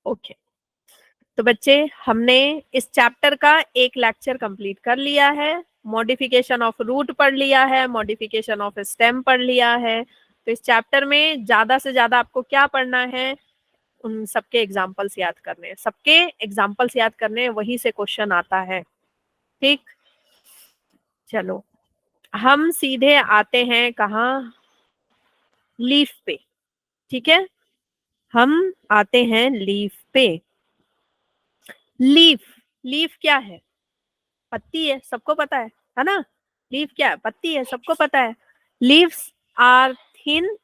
Okay, तो बच्चे हमने इस चैप्टर का एक लेक्चर कंप्लीट कर लिया है। मॉडिफिकेशन ऑफ रूट पढ़ लिया है, मॉडिफिकेशन ऑफ स्टेम पढ़ लिया है। तो इस चैप्टर में ज्यादा से ज्यादा आपको क्या पढ़ना है, उन सबके एग्जाम्पल्स याद करने हैं, सबके एग्जाम्पल्स याद करने हैं, वहीं से क्वेश्चन आता है। ठीक, चलो हम सीधे आते हैं कहाँ, लीफ पे। ठीक है, हम आते हैं लीफ पे। लीफ, लीफ क्या है? पत्ती है, सबको पता है ना। लीफ क्या है? पत्ती है, सबको पता है। Leaves are thin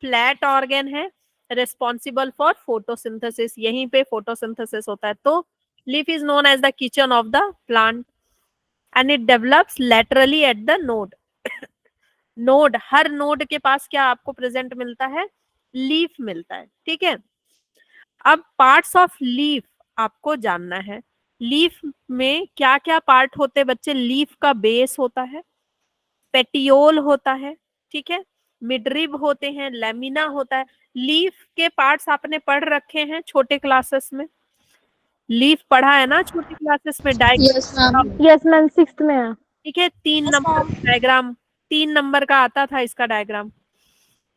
flat organ है, रिस्पॉन्सिबल फॉर फोटोसिंथेसिस। यहीं पे फोटोसिंथेसिस होता है। तो leaf is known as the kitchen of the plant and it develops laterally at the node. Node, हर नोड के पास क्या आपको प्रेजेंट मिलता है? लीफ मिलता है। ठीक है, अब पार्ट्स ऑफ लीफ आपको जानना है। लीफ में क्या क्या पार्ट होते हैं बच्चे? लीफ का बेस होता है, पेटियोल होता है, ठीक है, मिडरिब होते हैं, लेमिना होता है। लीफ के पार्ट्स आपने पढ़ रखे हैं छोटे क्लासेस में, लीफ पढ़ा है ना छोटे क्लासेस में, yes ma'am. Diagram. Yes ma'am, 6th में है। ठीक है, 3 नंबर डायग्राम, 3 नंबर का आता था इसका डायग्राम।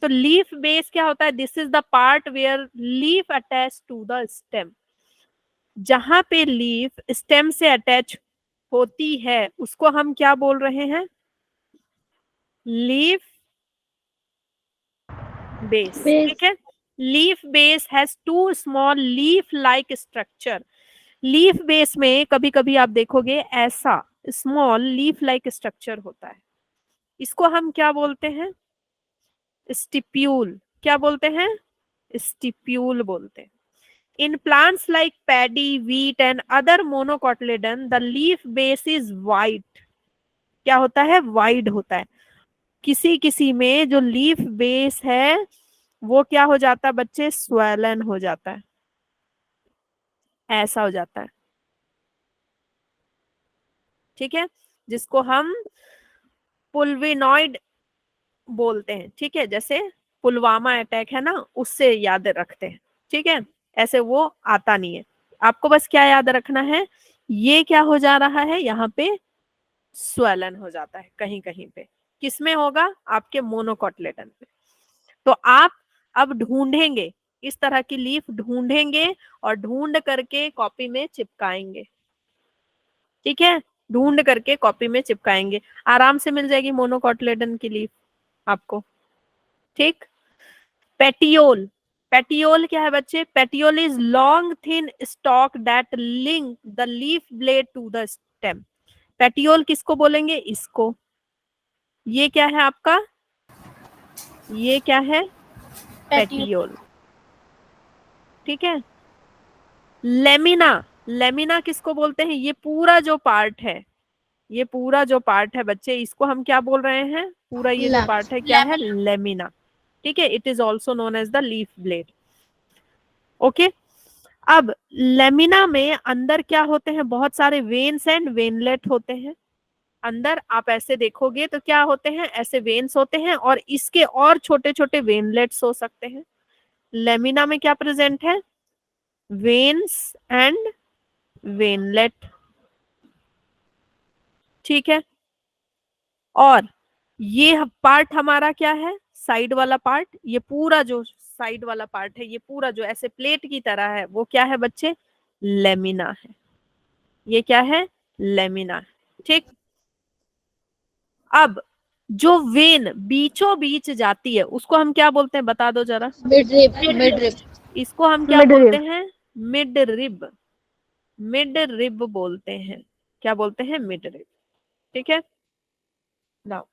तो लीफ बेस क्या होता है? This is the part where leaf attach to the stem. जहां पे लीफ स्टेम से अटैच होती है उसको हम क्या बोल रहे हैं? Leaf base. ठीक है, leaf base has 2 small leaf like structure. Leaf base में कभी कभी आप देखोगे ऐसा स्मॉल लीफ लाइक स्ट्रक्चर होता है। इसको हम क्या बोलते हैं? स्टिप्यूल। क्या बोलते हैं? स्टिप्यूल बोलते हैं। In plants like paddy, wheat and other monocotyledon, the leaf base is wide. क्या होता है? वाइड होता है। किसी किसी में जो लीफ बेस है वो क्या हो जाता है बच्चे? स्वेलन हो जाता है, ऐसा हो जाता है। ठीक है, जिसको हम पुल्विनॉइड बोलते हैं। ठीक है, जैसे पुलवामा अटैक है ना, उससे याद रखते हैं। ठीक है, ऐसे वो आता नहीं है। आपको बस क्या याद रखना है? ये क्या हो जा रहा है यहाँ पे? स्वेलन हो जाता है कहीं कहीं पे। किसमें होगा? आपके मोनोकोटिलेडन पे। तो आप अब ढूंढेंगे, इस तरह की लीफ ढूंढेंगे और ढूंढ करके कॉपी में चिपकाएंगे। ठीक है, ढूंढ करके कॉपी में चिपकाएंगे, आराम से मिल जाएगी मोनोकोटिलेडन की लीफ आपको। ठीक, पेटियोल। पेटियोल क्या है बच्चे? Petiole is long thin stalk that link the leaf blade to the stem. Petiole किसको बोलेंगे? इसको। ये क्या है आपका? ये क्या है? पेटियोल। ठीक है, लेमिना। लेमिना किसको बोलते हैं? ये पूरा जो पार्ट है, ये पूरा जो पार्ट है बच्चे, इसको हम क्या बोल रहे हैं? पूरा ये जो पार्ट है क्या है? लेमिना। ठीक है, it is also known as the leaf blade. Okay, अब लेमिना में अंदर क्या होते हैं? बहुत सारे वेन्स एंड वेनलेट होते हैं। अंदर आप ऐसे देखोगे तो क्या होते हैं? ऐसे वेन्स होते हैं और इसके और छोटे छोटे वेनलेट्स हो सकते हैं। लेमिना में क्या प्रेजेंट है? Veins and veinlet. ठीक है, और ये पार्ट हमारा क्या है? साइड वाला पार्ट। ये पूरा जो साइड वाला पार्ट है, ये पूरा जो ऐसे प्लेट की तरह है, वो क्या है बच्चे? लेमिना है। ये क्या है? लेमिना है। ठीक, अब जो वेन बीचों बीच जाती है उसको हम क्या बोलते हैं? बता दो जरा। मिडरिब। मिडरिब। इसको हम क्या मिड बोलते रिब। हैं? Mid rib. मिड रिब बोलते हैं। क्या बोलते हैं? Mid rib. ठीक है, नाउ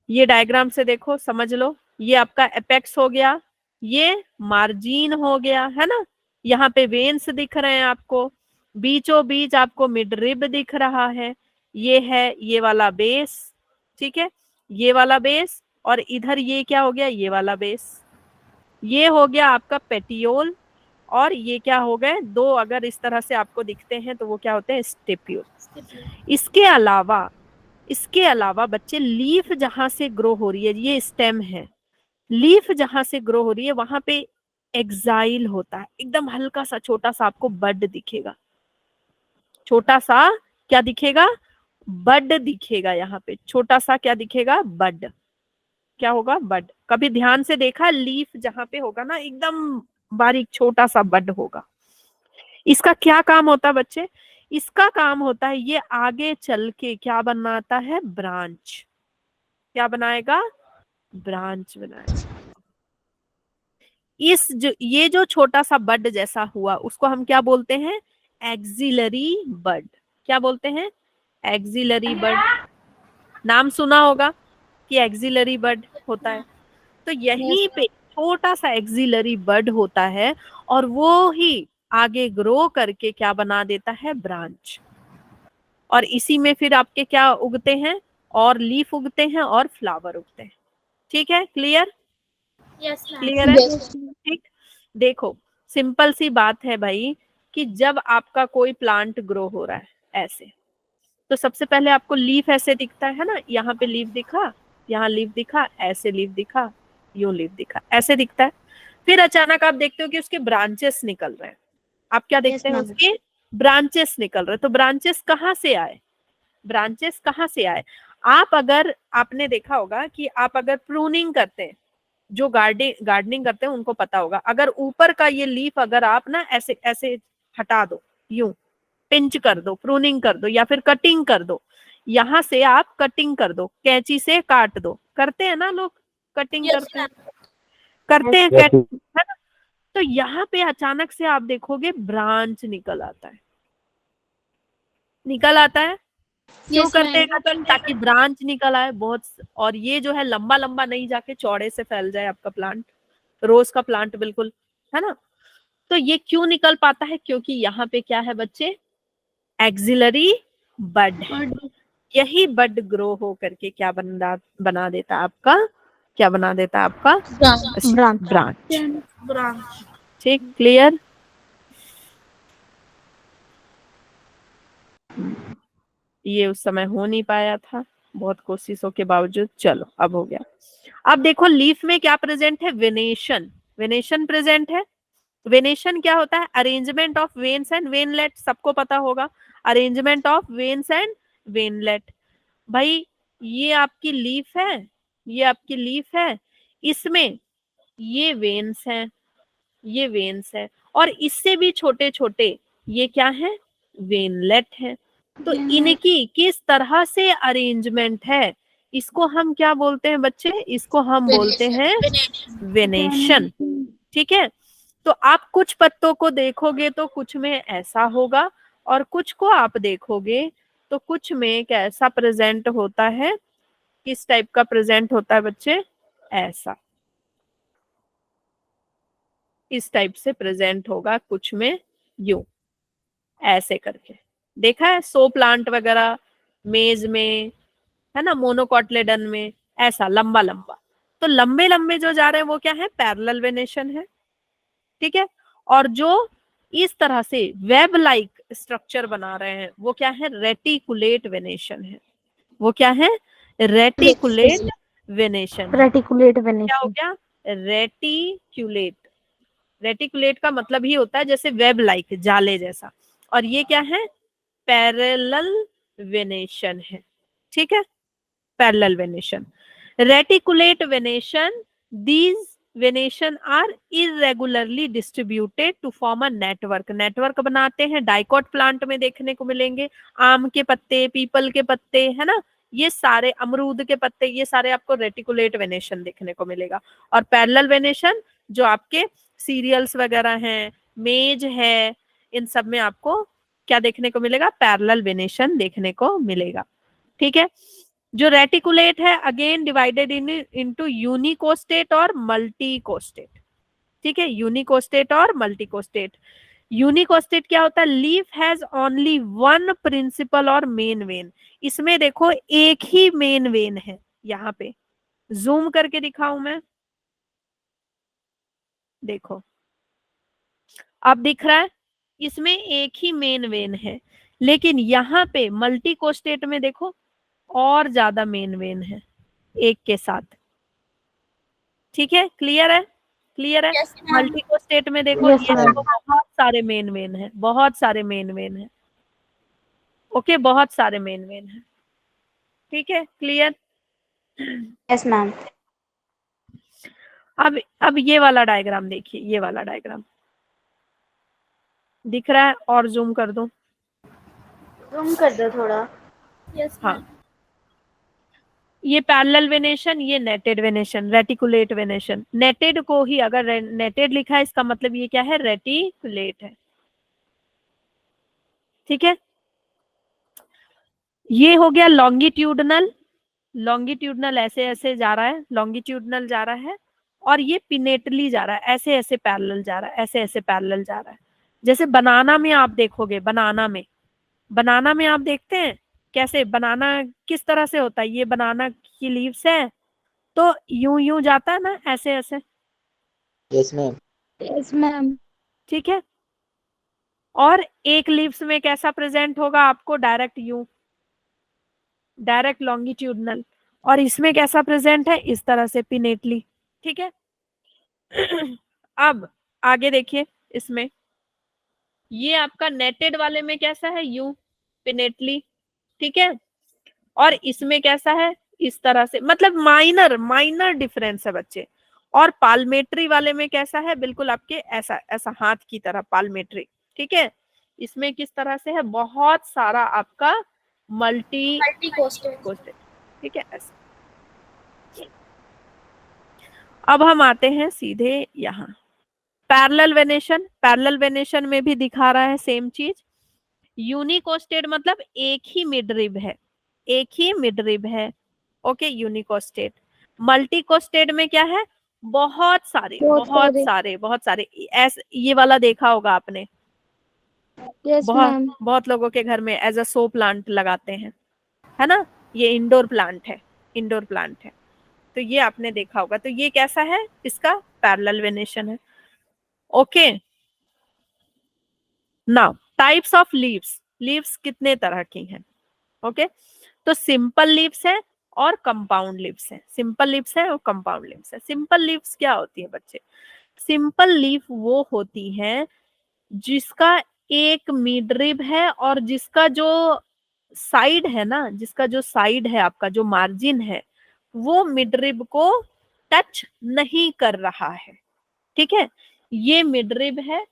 ये डायग्राम से देखो, समझ लो। ये आपका एपेक्स हो गया, ये मार्जिन हो गया, है ना। यहाँ पे वेन्स दिख रहे हैं आपको, बीचों बीच आपको मिड रिब दिख रहा है। ये है ये वाला बेस। ठीक है, ये वाला बेस, और इधर ये क्या हो गया? ये वाला बेस। ये हो गया आपका पेटियोल, और ये क्या हो गए? दो अगर इस तरह से आपको दिखते हैं तो वो क्या होते हैं? स्टिप्यूल। इसके अलावा बच्चे लीफ जहां से ग्रो हो रही है, ये स्टेम है, लीफ जहां से ग्रो हो रही है वहां पे एक्साइल होता है, एकदम हल्का सा छोटा सा आपको बड दिखेगा, छोटा सा क्या दिखेगा, बड दिखेगा। यहाँ पे छोटा सा क्या दिखेगा, बड, क्या होगा, बड। कभी ध्यान से देखा, लीफ जहाँ पे होगा ना एकदम बारीक छोटा सा बड होगा। इसका क्या काम होता है बच्चे, इसका काम होता है ये आगे चल के क्या बनाता है, ब्रांच। क्या बनाएगा, ब्रांच बनाएगा। ये जो छोटा सा बड जैसा हुआ उसको हम क्या बोलते हैं, एक्सिलरी बड। क्या बोलते हैं, एक्सिलरी बड। नाम सुना होगा कि एक्सिलरी बड होता है। तो यहीं पे छोटा सा एक्सिलरी बड होता है और वो ही आगे ग्रो करके क्या बना देता है, ब्रांच। और इसी में फिर आपके क्या उगते हैं, और लीफ उगते हैं और फ्लावर उगते हैं। ठीक है, क्लियर, क्लियर है, ठीक। देखो सिंपल सी बात है भाई कि जब आपका कोई प्लांट ग्रो हो रहा है ऐसे, तो सबसे पहले आपको लीफ ऐसे दिखता है ना, यहाँ पे लीफ दिखा, यहाँ लीफ दिखा, ऐसे लीफ दिखा, यूं लीफ दिखा, ऐसे दिखता है। फिर अचानक आप देखते हो कि उसके ब्रांचेस निकल रहे हैं। आप क्या देखते हैं, उसके ब्रांचेस निकल रहे हैं। तो ब्रांचेस कहाँ से आए, ब्रांचेस कहाँ से आए, आप अगर आपने देखा होगा कि आप अगर प्रूनिंग करते हैं, जो गार्डनिंग करते हैं उनको पता होगा, अगर ऊपर का ये लीफ अगर आप ना ऐसे ऐसे हटा दो, यूं पिंच कर दो, प्रूनिंग कर दो या फिर कटिंग कर दो, यहाँ से आप कटिंग कर दो, कैंची से काट दो, करते हैं ना लोग, कटिंग करते हैं, करते हैं है ना। तो यहाँ पे अचानक से आप देखोगे ब्रांच निकल आता है, निकल आता है। क्यों करते हैं कटिंग, ताकि ब्रांच निकल आए बहुत, और ये जो है लंबा लंबा नहीं जाके चौड़े से फैल जाए आपका प्लांट, रोज का प्लांट बिल्कुल, है ना। तो ये क्यों निकल पाता है, क्योंकि यहाँ पे क्या है बच्चे, एक्सिलरी बड है। यही बड ग्रो हो करके क्या बना देता है आपका, क्या बना देता है आपका, ब्रांच। ठीक, क्लियर। ये उस समय हो नहीं पाया था, बहुत कोशिशों के बावजूद, चलो अब हो गया। अब देखो लीफ में क्या प्रेजेंट है, वेनेशन, वेनेशन प्रेजेंट है। वेनेशन क्या होता है, अरेंजमेंट ऑफ वेन्स एंड वेनलेट, सबको पता होगा, अरेंजमेंट ऑफ वेन्स एंड वेनलेट। भाई ये आपकी लीफ है, ये आपकी लीफ है, इसमें ये वेन्स हैं, ये वेन्स है, और इससे भी छोटे छोटे ये क्या है, वेनलेट है। तो इनकी किस तरह से अरेंजमेंट है, इसको हम क्या बोलते हैं बच्चे, इसको हम बोलते हैं वेनेशन। ठीक है। तो आप कुछ पत्तों को देखोगे तो कुछ में ऐसा होगा, और कुछ को आप देखोगे तो कुछ में कैसा प्रेजेंट होता है, किस टाइप का प्रेजेंट होता है बच्चे, ऐसा, इस टाइप से प्रेजेंट होगा, कुछ में यूं ऐसे करके। देखा है सो प्लांट वगैरह मेज में, है ना, मोनोकॉटलेडन में, ऐसा लंबा लंबा। तो लंबे लंबे जो जा रहे हैं वो क्या है, पैरेलल वेनेशन है। ठीक है। और जो इस तरह से वेब लाइक स्ट्रक्चर बना रहे हैं वो क्या है, रेटिकुलेट वेनेशन है। वो क्या है, रेटिकुलेट वेनेशन है। रेटिकुलेट क्या हो वेनेशन। गया, रेटिकुलेट, रेटिकुलेट का मतलब ही होता है जैसे वेब लाइक, जाले जैसा, और ये क्या है, पैरेलल वेनेशन है। ठीक है, parallel venation, reticulate venation, these venation are irregularly distributed to form a network, network बनाते हैं, डाइकॉट प्लांट में देखने को मिलेंगे, आम के पत्ते, पीपल के पत्ते, है ना, ये सारे, अमरूद के पत्ते, ये सारे आपको रेटिकुलेट वेनेशन देखने को मिलेगा। और पैरेलल वेनेशन जो आपके सीरियल्स वगैरह हैं, मेज है, इन सब में आपको क्या देखने को मिलेगा, पैरेलल वेनेशन देखने को मिलेगा। ठीक है। जो रेटिकुलेट है अगेन डिवाइडेड इनटू यूनिकोस्टेट और मल्टीकोस्टेट। ठीक है, यूनिकोस्टेट और मल्टीकोस्टेट। यूनिकोस्टेट क्या होता है, leaf has only one principal और मेन वेन, इसमें देखो एक ही मेन वेन है। यहाँ पे जूम करके दिखाऊं मैं, देखो अब दिख रहा है, इसमें एक ही मेन वेन है, लेकिन यहाँ पे मल्टीकोस्टेट में देखो और ज्यादा मेन वेन है एक के साथ। ठीक है, क्लियर है। क्लियर है? Yes, ma'am. मल्टीकोस्टेट में देखो Yes, ये ma'am. देखो बहुत सारे मेन है, बहुत सारे मेन है। ओके, बहुत सारे मेन है। ठीक है, क्लियर? Yes, ma'am. अब ये वाला डायग्राम देखिए, ये वाला डायग्राम दिख रहा है? और जूम कर दूं? Zoom कर दो थोड़ा। Yes, हाँ, ma'am. ये पैरेलल वेनेशन, ये नेटेड वेनेशन, रेटिकुलेट वेनेशन। नेटेड को ही अगर नेटेड लिखा है इसका मतलब ये क्या है? रेटिकुलेट है। ठीक है, ये हो गया लॉन्गिट्यूडनल। लॉन्गिट्यूडनल ऐसे ऐसे जा रहा है, लॉन्गिट्यूडनल जा रहा है, और ये पिनेटली जा रहा है, ऐसे ऐसे पैरेलल जा रहा है, ऐसे ऐसे पैरेलल जा रहा है। जैसे बनाना में आप देखोगे, बनाना में आप देखते हैं कैसे बनाना किस तरह से होता है। ये बनाना की लीव्स है तो यूं यूं जाता है ना, ऐसे ऐसे। Yes ma'am. Yes, ma'am. ठीक है, और एक लीव्स में कैसा प्रेजेंट होगा आपको? डायरेक्ट यूं, डायरेक्ट लॉन्गिट्यूडनल। और इसमें कैसा प्रेजेंट है? इस तरह से, पिनेटली। ठीक है, अब आगे देखिए, इसमें ये आपका नेटेड वाले में कैसा है? You, pinnately. ठीक है, और इसमें कैसा है? इस तरह से, मतलब माइनर माइनर डिफरेंस है बच्चे। और पाल्मेट्री वाले में कैसा है? बिल्कुल आपके ऐसा ऐसा हाथ की तरह, पाल्मेट्री। ठीक है, इसमें किस तरह से है? बहुत सारा आपका मल्टी Multi-coastal. कोस्टेड। ठीक है, ऐसा। अब हम आते हैं सीधे यहाँ पैरेलल वेनेशन। पैरेलल वेनेशन में भी दिखा रहा है सेम चीज। यूनिकोस्टेड मतलब एक ही मिडरिब है, एक ही मिडरिब है। ओके, यूनिकोस्टेड। मल्टीकोस्टेड में क्या है? बहुत सारे बहुत बहुत सारे। सारे बहुत सारे। ऐसे ये वाला देखा होगा आपने, Yes, बहुत ma'am. बहुत लोगों के घर में एज अ शो प्लांट लगाते हैं, है ना? ये इंडोर प्लांट है, इंडोर प्लांट है। तो ये आपने देखा होगा। तो ये कैसा है? इसका पैरेलल वेनेशन है। Okay, now types of leaves. Leaves कितने तरह की हैं? ओके, तो सिंपल लीव्स है और कंपाउंड लीव्स है। सिंपल लीव्स है और कंपाउंड लीव्स है। सिंपल लीव्स क्या होती है बच्चे? सिंपल लीफ वो होती है जिसका एक मिडरिब है और जिसका जो साइड है ना, जिसका जो साइड है, आपका जो मार्जिन है, वो मिडरिब को टच नहीं कर रहा है। ठीक है, ये मिडरिब है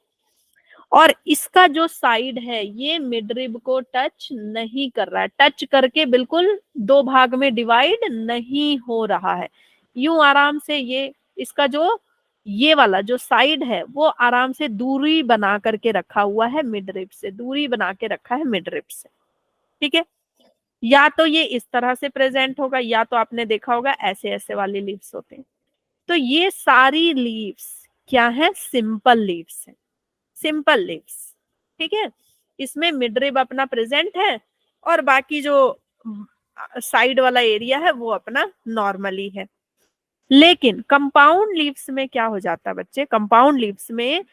और इसका जो साइड है ये मिडरिब को टच नहीं कर रहा है। टच करके बिल्कुल दो भाग में डिवाइड नहीं हो रहा है। यूं आराम से ये, इसका जो ये वाला जो साइड है वो आराम से दूरी बना करके रखा हुआ है मिडरिब से, दूरी बना के रखा है मिडरिब से। ठीक है, या तो ये इस तरह से प्रेजेंट होगा, या तो आपने देखा होगा ऐसे ऐसे वाले लीव्स होते हैं। तो ये सारी लीव्स क्या है? सिंपल लीव्स है, सिंपल लीव्स। ठीक है, इसमें मिडरिब अपना प्रेजेंट है और बाकी जो साइड वाला एरिया है वो अपना नॉर्मली है। लेकिन कंपाउंड लीव्स में क्या हो जाता है बच्चे? कंपाउंड लीव्स में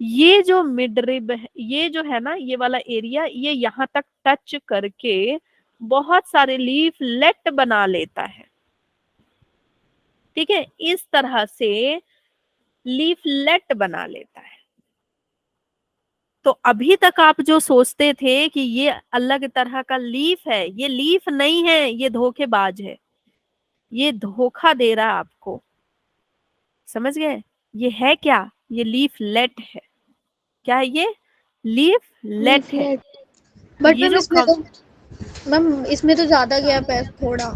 ये जो मिडरिब है, ये जो है ना, ये वाला एरिया, ये यहाँ तक टच करके बहुत सारे लीफ लेट बना लेता है। ठीक है, इस तरह से लीफलेट बना लेता है। तो अभी तक आप जो सोचते थे कि ये अलग तरह का लीफ है, ये लीफ नहीं है, ये धोखेबाज है, ये धोखा दे रहा है आपको। समझ गए? ये है क्या? ये लीफलेट है। क्या है ये? लीफलेट है। बट ये मैम जो इसमें तो मैम इसमें तो ज्यादा गैप है थोड़ा।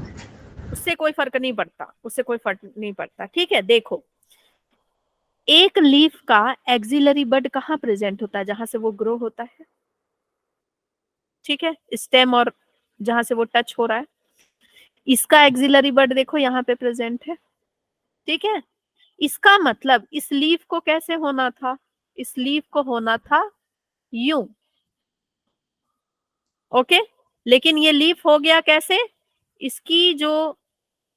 उससे कोई फर्क नहीं पड़ता, उससे कोई फर्क नहीं पड़ता। ठीक है, देखो, एक लीफ का एक्सिलरी बड कहाँ प्रेजेंट होता है? जहां से वो ग्रो होता है। ठीक है, स्टेम और जहां से वो टच हो रहा है, इसका एक्सिलरी बड देखो यहाँ पे प्रेजेंट है। ठीक है, इसका मतलब इस लीफ को कैसे होना था? इस लीफ को होना था यूं। ओके, लेकिन ये लीफ हो गया कैसे? इसकी जो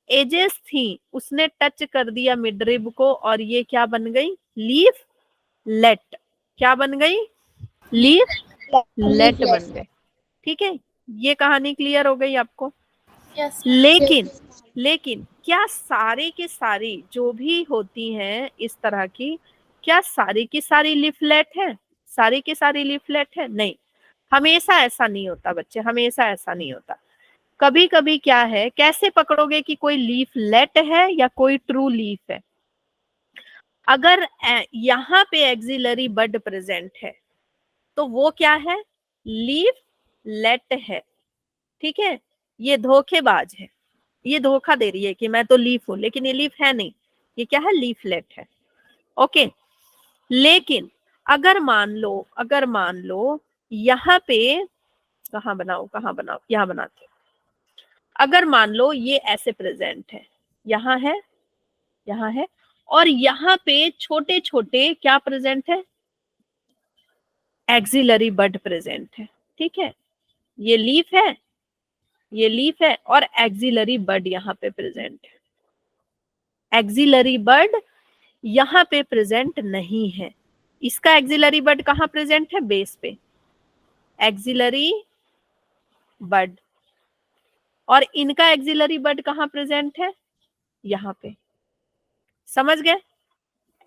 एजेस थी उसने टच कर दिया मिडरिब को और ये क्या बन गई? Leaflet. क्या बन गई? लीफ लेट बन गए। ठीक है, ये कहानी क्लियर हो गई आपको? यस लेकिन लेकिन क्या सारे के सारी जो भी होती हैं इस तरह की, क्या सारी की सारी लीफलेट है? सारी की सारी लीफलेट है? नहीं, हमेशा ऐसा नहीं होता बच्चे, हमेशा ऐसा नहीं होता। कभी कभी क्या है, कैसे पकड़ोगे कि कोई लीफलेट है या कोई ट्रू लीफ है? अगर यहाँ पे एक्सिलरी बड प्रेजेंट है तो वो क्या है? लीफ लेट है। ठीक है, ये धोखेबाज है, ये धोखा दे रही है कि मैं तो लीफ हूं, लेकिन ये लीफ है नहीं, ये क्या है? लीफलेट है। ओके, लेकिन अगर मान लो यहाँ पे, कहाँ बनाओ यहाँ बनाते हैं। अगर मान लो ये ऐसे प्रेजेंट है, यहाँ है, यहाँ है, और यहाँ पे छोटे छोटे क्या प्रेजेंट है? एक्सिलरी बड प्रेजेंट है। ठीक है, ये लीफ है, ये लीफ है, और एक्सिलरी बड यहाँ पे प्रेजेंट है। एक्सिलरी बड यहाँ पे प्रेजेंट नहीं है। इसका एक्सिलरी बड कहाँ प्रेजेंट है? बेस पे एक्सिलरी बड। और इनका एक्सिलरी बड कहाँ प्रेजेंट है? यहाँ पे। समझ गए?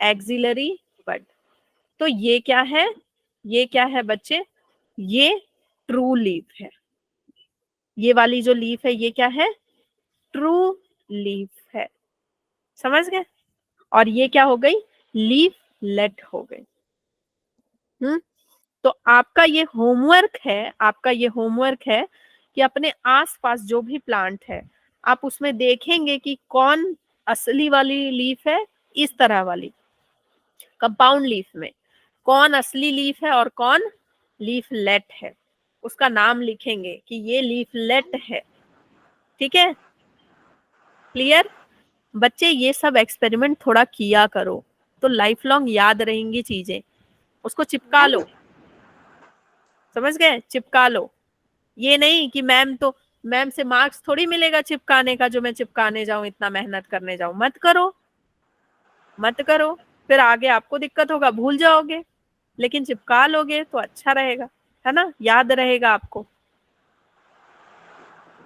एक्सिलरी बड। तो ये क्या है? ये क्या है बच्चे? ये ट्रू लीफ है। ये वाली जो लीफ है ये क्या है? ट्रू लीफ है। समझ गए? और ये क्या हो गई? लीफ लेट हो गई। तो आपका ये होमवर्क है, आपका ये होमवर्क है कि अपने आसपास जो भी प्लांट है आप उसमें देखेंगे कि कौन असली वाली लीफ है, इस तरह वाली कंपाउंड लीफ में कौन असली लीफ है और कौन लीफलेट है। उसका नाम लिखेंगे कि ये लीफलेट है। ठीक है, क्लियर? बच्चे ये सब एक्सपेरिमेंट थोड़ा किया करो तो लाइफ लॉन्ग याद रहेंगी चीजें। उसको चिपका लो, समझ गए? चिपका लो। ये नहीं कि मैम से मार्क्स थोड़ी मिलेगा चिपकाने का, जो मैं चिपकाने जाऊं, इतना मेहनत करने जाऊं। मत करो, मत करो, फिर आगे आपको दिक्कत होगा, भूल जाओगे। लेकिन चिपका लोगे तो अच्छा रहेगा, है ना? याद रहेगा आपको।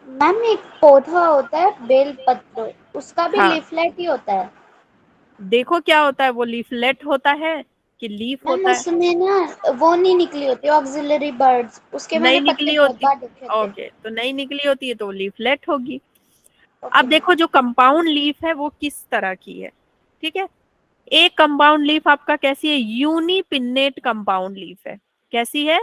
मैम एक पौधा होता है बेल पत्र, उसका भी हाँ, लीफलेट ही होता है। देखो क्या होता है, वो लीफलेट होता है कि लीफ मैम होता है? उसमें ना वो नहीं निकली होती ऑक्सिलरी बर्ड्स, उसके मैंने नहीं पत्ते निकली बहुत होती। बार देखे थे। ओके, तो नहीं निकली होती है तो लीफलेट होगी। ओके अब मैम। देखो जो कंपाउंड लीफ है वो किस तरह की है। ठीक है, एक कंपाउंड लीफ आपका कैसी है? यूनिपिन्नेट कंपाउंड लीफ है। कैसी है?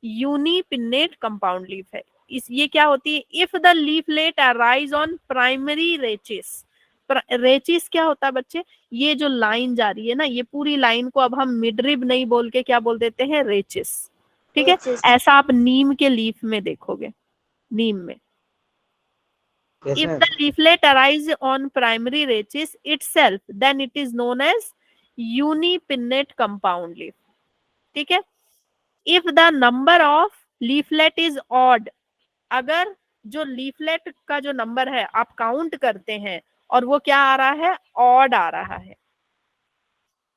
यूनिपिन्नेट कंपाउंड लीफ है। इस ये क्या होती है? If the leaflet arise on primary rachis. Rachis क्या होता है बच्चे? ये जो लाइन जा रही है ना, ये पूरी लाइन को अब हम मिडरिब नहीं बोल के क्या बोल देते हैं? रेचिस। ठीक है, ऐसा आप नीम के लीफ में देखोगे, नीम में। Yes, If ma'am. the leaflet arise on primary rachis itself, then it is known as unipinnate compound leaf. ठीक है, if the number of leaflet is odd, अगर जो लीफलेट का जो नंबर है आप काउंट करते हैं और वो क्या आ रहा है? ऑड आ रहा है,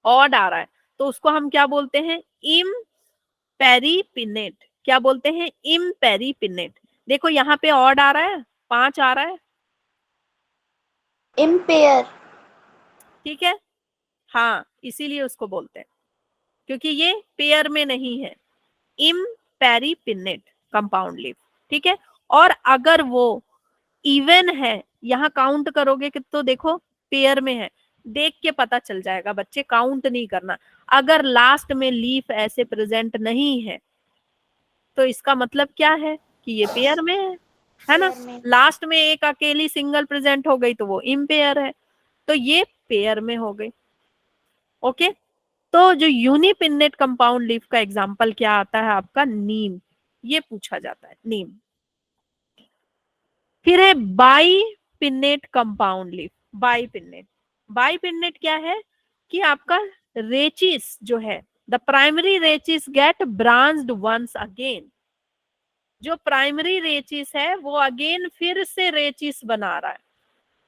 ऑड आ रहा है, तो उसको हम क्या बोलते हैं? इम्पेरीपिनेट। क्या बोलते हैं? इम्पेरीपिनेट। देखो यहाँ पे ऑड आ रहा है, 5 आ रहा है। इम्पेयर। ठीक है, हाँ, इसीलिए उसको बोलते हैं, क्योंकि ये पेयर में नहीं है। इम्पेरीपिनेट कंपाउंड लीफ। ठीक है, और अगर वो इवन है, यहाँ काउंट करोगे कि तो देखो पेयर में है, देख के पता चल जाएगा बच्चे, काउंट नहीं करना। अगर लास्ट में लीफ ऐसे प्रेजेंट नहीं है तो इसका मतलब क्या है? कि ये पेयर में है ना? लास्ट में एक अकेली सिंगल प्रेजेंट हो गई तो वो इम्पेयर है, तो ये पेयर में हो गई। ओके, तो जो यूनिपिन्नेट कंपाउंड लीफ का एग्जांपल क्या आता है आपका? नीम। ये पूछा जाता है, नीम। फिर है बाईपिन्नेट कंपाउंड लीफ। बाईपिन्नेट, बाईपिन्नेट क्या है? कि आपका रेचिस जो है, the primary rachis get branched once again. जो प्राइमरी रेचिस है वो अगेन फिर से रेचिस बना रहा है।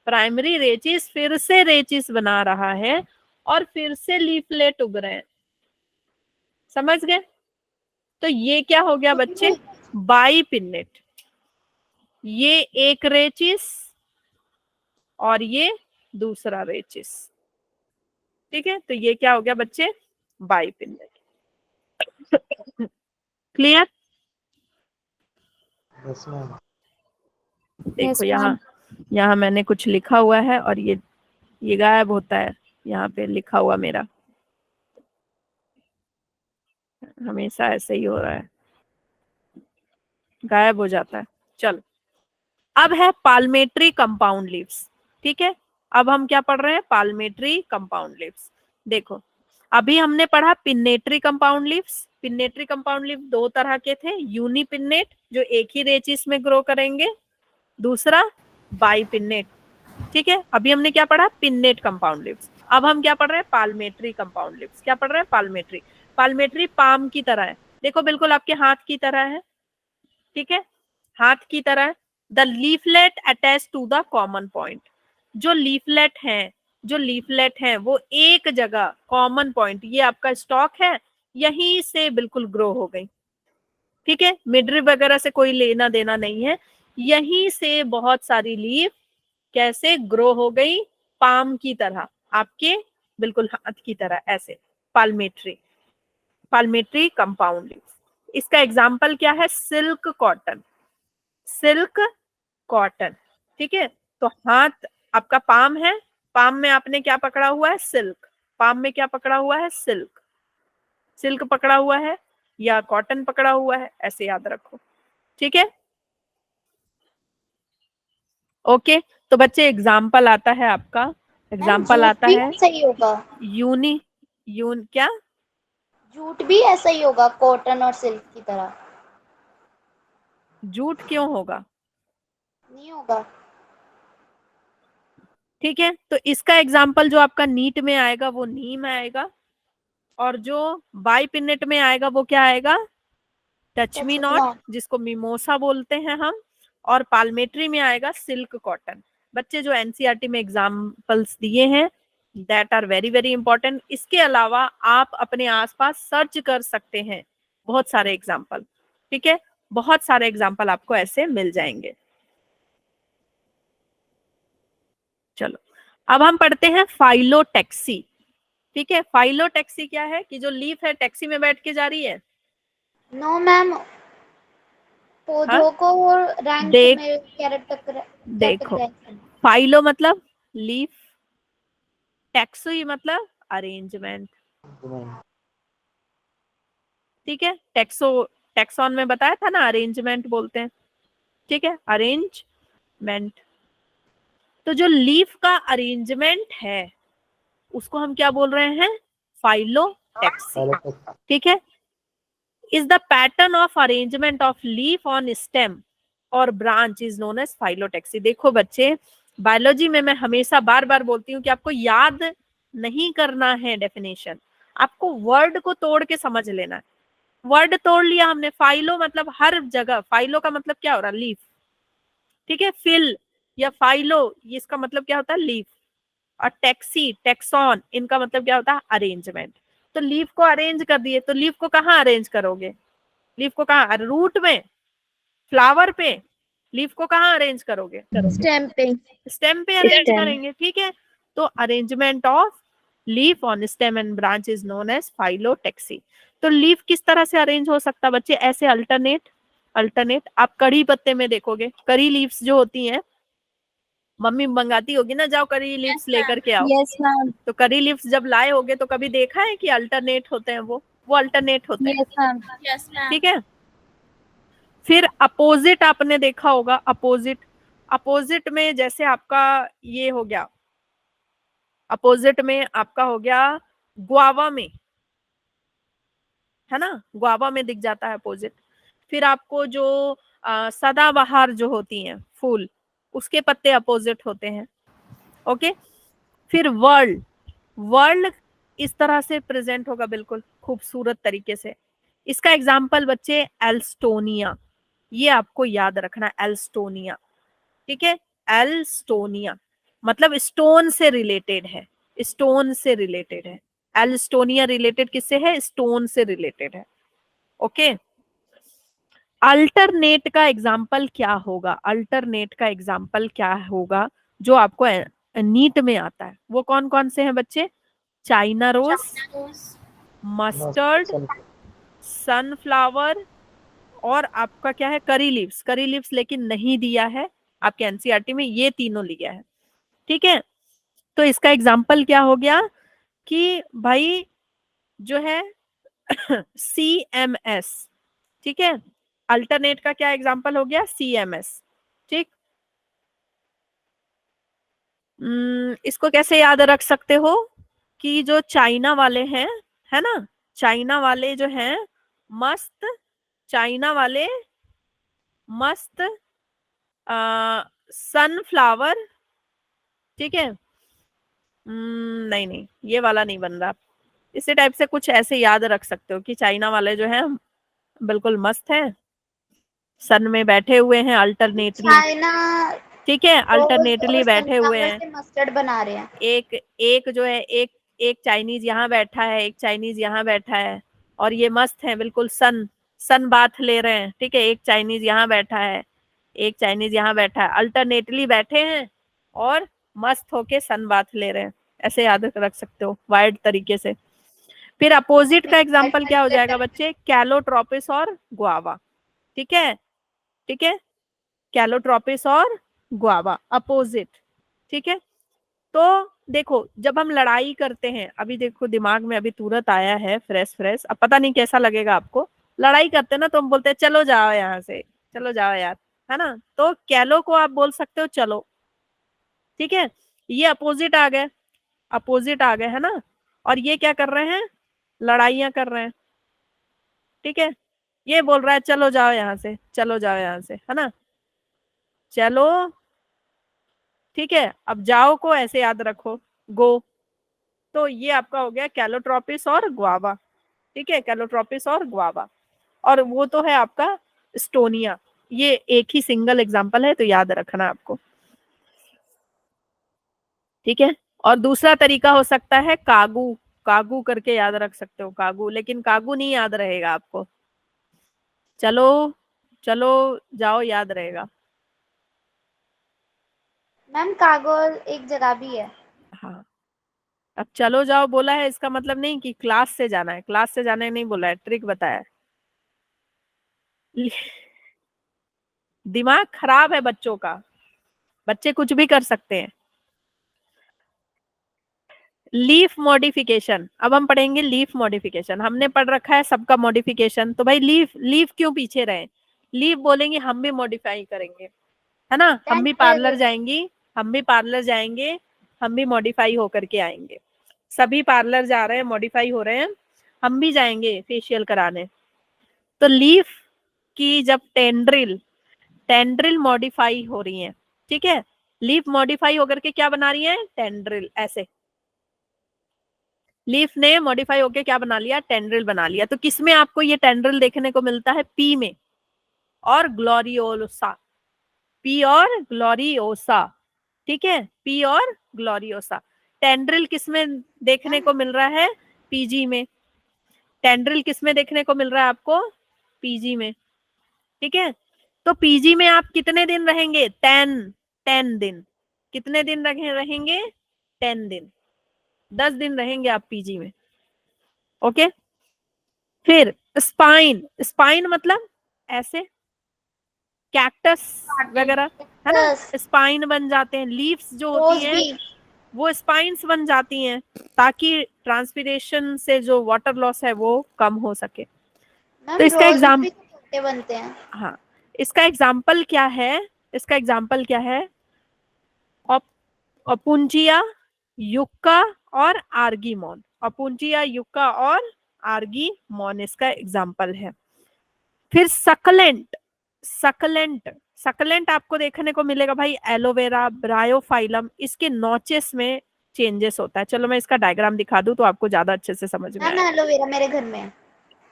प्राइमरी रेचिस फिर से रेचिस बना रहा है और फिर से लीफलेट उग रहे हैं। समझ गए? तो ये क्या हो गया बच्चे? बाईपिन्नेट। ये एक रेचिस और ये दूसरा रेचिस। ठीक है, तो ये क्या हो गया बच्चे, बाइपिन्नेट। क्लियर? Yes ma'am. देखो यहाँ मैंने कुछ लिखा हुआ है और ये गायब होता है, यहाँ पे लिखा हुआ मेरा हमेशा ऐसे ही हो रहा है, गायब हो जाता है। चलो, अब है पाल्मेट्री कंपाउंड लीव्स। ठीक है, अब हम क्या पढ़ रहे हैं, पाल्मेट्री कंपाउंड लीव्स। देखो, अभी हमने पढ़ा पिन्नेट्री कंपाउंड लीव्स। पिन्नेट्री कंपाउंड लीव दो तरह के थे, यूनिपिन्नेट जो एक ही रेचिस में ग्रो करेंगे, दूसरा बाइपिन्नेट। ठीक है, अभी हमने क्या पढ़ा, पिन्नेट कंपाउंड लीव्स। अब हम क्या पढ़ रहे हैं, पाल्मेट्री कंपाउंड लीव्स। क्या पढ़ रहे हैं, पाल्मेट्री। पाल्मेट्री पाम की तरह है, देखो बिल्कुल आपके हाथ की तरह है। ठीक है, हाथ की तरह। The leaflet attach to the common point. जो लीफलेट है वो एक जगह कॉमन पॉइंट, ये आपका स्टॉक है, यहीं से बिल्कुल ग्रो हो गई। ठीक है, मिडरिब वगैरह से कोई लेना देना नहीं है, यहीं से बहुत सारी लीफ कैसे ग्रो हो गई, पाम की तरह, आपके बिल्कुल हाथ की तरह ऐसे। पाल्मेट्री कंपाउंड लीफ। इसका एग्जाम्पल क्या है, सिल्क कॉटन। Silk cotton. ठीक है, तो हाथ आपका पाम है, पाम में आपने क्या पकड़ा हुआ है, सिल्क। पाम में क्या पकड़ा हुआ है, सिल्क। सिल्क पकड़ा हुआ है या कॉटन पकड़ा हुआ है, ऐसे याद रखो। ठीक है, ओके। तो बच्चे एग्जाम्पल आता है आपका, एग्जाम्पल जूट आता भी है ऐसा ही होगा। क्या, जूट भी ऐसा ही होगा कॉटन और सिल्क की तरह। जूट क्यों होगा, नहीं होगा। ठीक है। तो इसका एग्जाम्पल जो आपका नीट में आएगा वो नीम आएगा, और जो बाइपिनेट में आएगा वो क्या आएगा, टच मी नॉट, जिसको मिमोसा बोलते हैं हम, और पाल्मेट्री में आएगा सिल्क कॉटन। बच्चे जो एनसीईआरटी में एग्जाम्पल्स दिए हैं that are very very important. इसके अलावा आप अपने आसपास सर्च कर सकते हैं बहुत सारे एग्जाम्पल। ठीक है, बहुत सारे एग्जाम्पल आपको ऐसे मिल जाएंगे। चलो, अब हम पढ़ते हैं फाइलोटैक्सी। ठीक है, फाइलोटैक्सी क्या है, कि जो लीफ है टैक्सी में बैठ के जा रही है। नो मैम, हाँ, पौधों को रैंक देख में देखो, कैटेगराइज। फाइलो मतलब लीफ, टैक्सोई मतलब अरेंजमेंट। ठीक है, टैक्सॉन में बताया था ना, अरेंजमेंट बोलते हैं। ठीक है, अरेंजमेंट। तो जो लीफ का अरेंजमेंट है उसको हम क्या बोल रहे हैं, फाइलोटैक्सी। ठीक है, is the pattern of arrangement of leaf on stem और branch is known as phyllotaxy. देखो बच्चे, बायोलॉजी में मैं हमेशा बार बार बोलती हूँ कि आपको याद नहीं करना है डेफिनेशन, आपको वर्ड को तोड़ के समझ लेना है। वर्ड तोड़ लिया हमने, फाइलो मतलब हर जगह, फाइलो का मतलब क्या हो रहा, लीफ। ठीक है, फिल या फाइलो, इसका मतलब क्या होता है, लीफ। और टैक्सी, टैक्सॉन, इनका मतलब क्या होता है, अरेंजमेंट। तो लीफ को अरेंज कर दिए, तो लीफ को कहाँ अरेंज करोगे, लीफ को कहाँ, रूट में, फ्लावर पे, लीफ को कहाँ अरेंज करोगे, स्टेम पे। स्टेम पे अरेंज करेंगे। ठीक है, तो arrangement of leaf on stem and branch is known as phyllotaxy. तो लीफ किस तरह से अरेंज हो सकता है बच्चे, ऐसे अल्टरनेट। अल्टरनेट आप कड़ी पत्ते में देखोगे, करी लीव्स जो होती हैं, मम्मी मंगाती होगी ना, जाओ करी लीव्स लेकर के आओ। Yes ma'am. तो करी लीव्स जब लाए होगे तो कभी देखा है कि अल्टरनेट होते हैं, वो अल्टरनेट होते हैं। Yes ma'am. Yes ma'am. ठीक है, फिर अपोजिट आपने देखा होगा, अपोजिट। अपोजिट में जैसे आपका ये हो गया, अपोजिट में आपका हो गया गुआवा में, है ना, गुआवा में दिख जाता है अपोजिट। फिर आपको जो सदाबहार जो होती हैं फूल, उसके पत्ते अपोजिट होते हैं। ओके, फिर वर्ल्ड, वर्ल्ड इस तरह से प्रेजेंट होगा बिल्कुल खूबसूरत तरीके से। इसका एग्जाम्पल बच्चे एल्स्टोनिया, ये आपको याद रखना, एल्स्टोनिया। ठीक है, एल्स्टोनिया मतलब स्टोन से रिलेटेड है, स्टोन से रिलेटेड है। एल्स्टोनिया रिलेटेड किससे है, स्टोन से रिलेटेड है। ओके, अल्टरनेट का एग्जाम्पल क्या होगा? अल्टरनेट का एग्जाम्पल क्या होगा जो आपको नीट में आता है? वो कौन कौन से हैं बच्चे? चाइना रोज, मस्टर्ड, सनफ्लावर, और आपका क्या है? Curry leaves. करी लीव्स लेकिन नहीं दिया है आपके एनसीईआरटी में, ये तीनों लिया है। ठीक है, तो इसका एग्जाम्पल क्या हो गया कि भाई जो है CMS। ठीक है, अल्टरनेट का क्या एग्जाम्पल हो गया? CMS। ठीक, इसको कैसे याद रख सकते हो कि जो चाइना वाले हैं, है ना, चाइना वाले जो हैं मस्त, चाइना वाले मस्त सनफ्लावर। ठीक है, नहीं नहीं, ये वाला नहीं बन रहा। इसी टाइप से कुछ ऐसे याद रख सकते हो कि चाइना वाले जो हैं बिल्कुल मस्त हैं, सन में बैठे हुए हैं अल्टरनेटली। चाइना ठीक है, रोज और अल्टरनेटली बैठे हुए सनफ्लावर हैं। से मस्टर्ड बना रहे हैं। एक एक जो है, एक एक चाइनीज यहाँ बैठा है, एक चाइनीज यहाँ बैठा है, और ये मस्त है बिल्कुल, सन सन बाथ ले रहे हैं। ठीक है, एक चाइनीज यहाँ बैठा है, एक चाइनीज यहाँ बैठा है, अल्टरनेटली बैठे हैं और मस्त होके सन बाथ ले रहे हैं। ऐसे याद रख सकते हो वाइड तरीके से। फिर अपोजिट का एग्जाम्पल क्या हो जाएगा बच्चे? कैलोट्रोपिस और गुआवा। ठीक है, ठीक है, कैलोट्रोपिस और गुआवा अपोजिट। ठीक है, तो देखो जब हम लड़ाई करते हैं, अभी देखो दिमाग में अभी तुरंत आया है फ्रेश फ्रेश, अब पता नहीं कैसा लगेगा आपको। लड़ाई करते हैं ना तो हम बोलते हैं चलो जाओ यहाँ से, चलो जाओ यार, है ना, तो कैलो को आप बोल सकते हो चलो। ठीक है, ये अपोजिट आ गए, अपोजिट आ गए, है ना, और ये क्या कर रहे हैं? लड़ाइयां कर रहे हैं। ठीक है, ये बोल रहा है चलो जाओ यहाँ से, चलो जाओ यहाँ से, है ना, चलो। ठीक है, अब जाओ को ऐसे याद रखो, गो। तो ये आपका हो गया कैलोट्रोपिस और गुआवा। ठीक है, कैलोट्रोपिस और गुआवा, और वो तो है आपका स्टोनिया। ये एक ही सिंगल एग्जांपल है तो याद रखना आपको। ठीक है, और दूसरा तरीका हो सकता है कागू। कागू करके याद रख सकते हो, कागू, लेकिन कागू नहीं याद रहेगा आपको। चलो, चलो जाओ याद रहेगा। मैम कागोल एक जगह भी है। हाँ, अब चलो जाओ बोला है इसका मतलब नहीं कि क्लास से जाना है, क्लास से जाना है नहीं बोला है, ट्रिक बताया है। दिमाग खराब है बच्चों का, बच्चे कुछ भी कर सकते हैं। लीफ मॉडिफिकेशन, अब हम पढ़ेंगे लीफ मॉडिफिकेशन। हमने पढ़ रखा है सबका मॉडिफिकेशन, तो भाई लीफ लीफ क्यों पीछे रहे? लीफ बोलेंगे हम भी मॉडिफाई करेंगे, है ना, हम भी पार्लर जाएंगी, हम भी पार्लर जाएंगे, हम भी मॉडिफाई होकर के आएंगे। सभी पार्लर जा रहे हैं, मॉडिफाई हो रहे हैं, हम भी जाएंगे फेशियल कराने। तो लीफ की जब टेंड्रिल, टेंड्रिल मॉडिफाई हो रही है, ठीक है, लीफ मॉडिफाई होकर के क्या बना रही है? टेंड्रिल। ऐसे लीफ ने मॉडिफाई होकर क्या बना लिया? टेंड्रिल बना लिया। तो किसमें आपको ये टेंड्रिल देखने को मिलता है? पी में और ग्लोरियोसा, पी और ग्लोरियोसा। ठीक है, पी और ग्लोरियोसा। टेंड्रिल किसमें देखने को मिल रहा है? पीजी में। टेंड्रिल किसमें देखने को मिल रहा है आपको? पीजी में। ठीक है, तो पीजी में आप कितने दिन रहेंगे? 10 दिन। कितने दिन रहेंगे? 10 दिन। 10 दिन रहेंगे आप पीजी में। ओके, फिर स्पाइन, स्पाइन मतलब ऐसे कैक्टस वगैरह, है ना, स्पाइन बन जाते हैं। लीव्स जो होती हैं वो स्पाइन्स बन जाती हैं ताकि ट्रांसपिरेशन से जो वाटर लॉस है वो कम हो सके। तो मैम इसका रोज एग्जाम, भी तो छोटे बनते हैं। हाँ, इसका एग्जाम्पल क्या है? इसका एग्जाम्पल क्या है? अपुंजिया, युक्का और आर्गीमोन। अपुंजिया, युक्का और आर्गीमोन इसका एग्जाम्पल है। फिर सकलेंट, सकलेंट, सकलेंट आपको देखने को मिलेगा भाई एलोवेरा, ब्रायोफाइलम, इसके नोचेस में चेंजेस होता है। चलो मैं इसका डायग्राम दिखा दूं तो आपको ज्यादा अच्छे से समझ में मैम आएगा। एलोवेरा मेरे घर में है।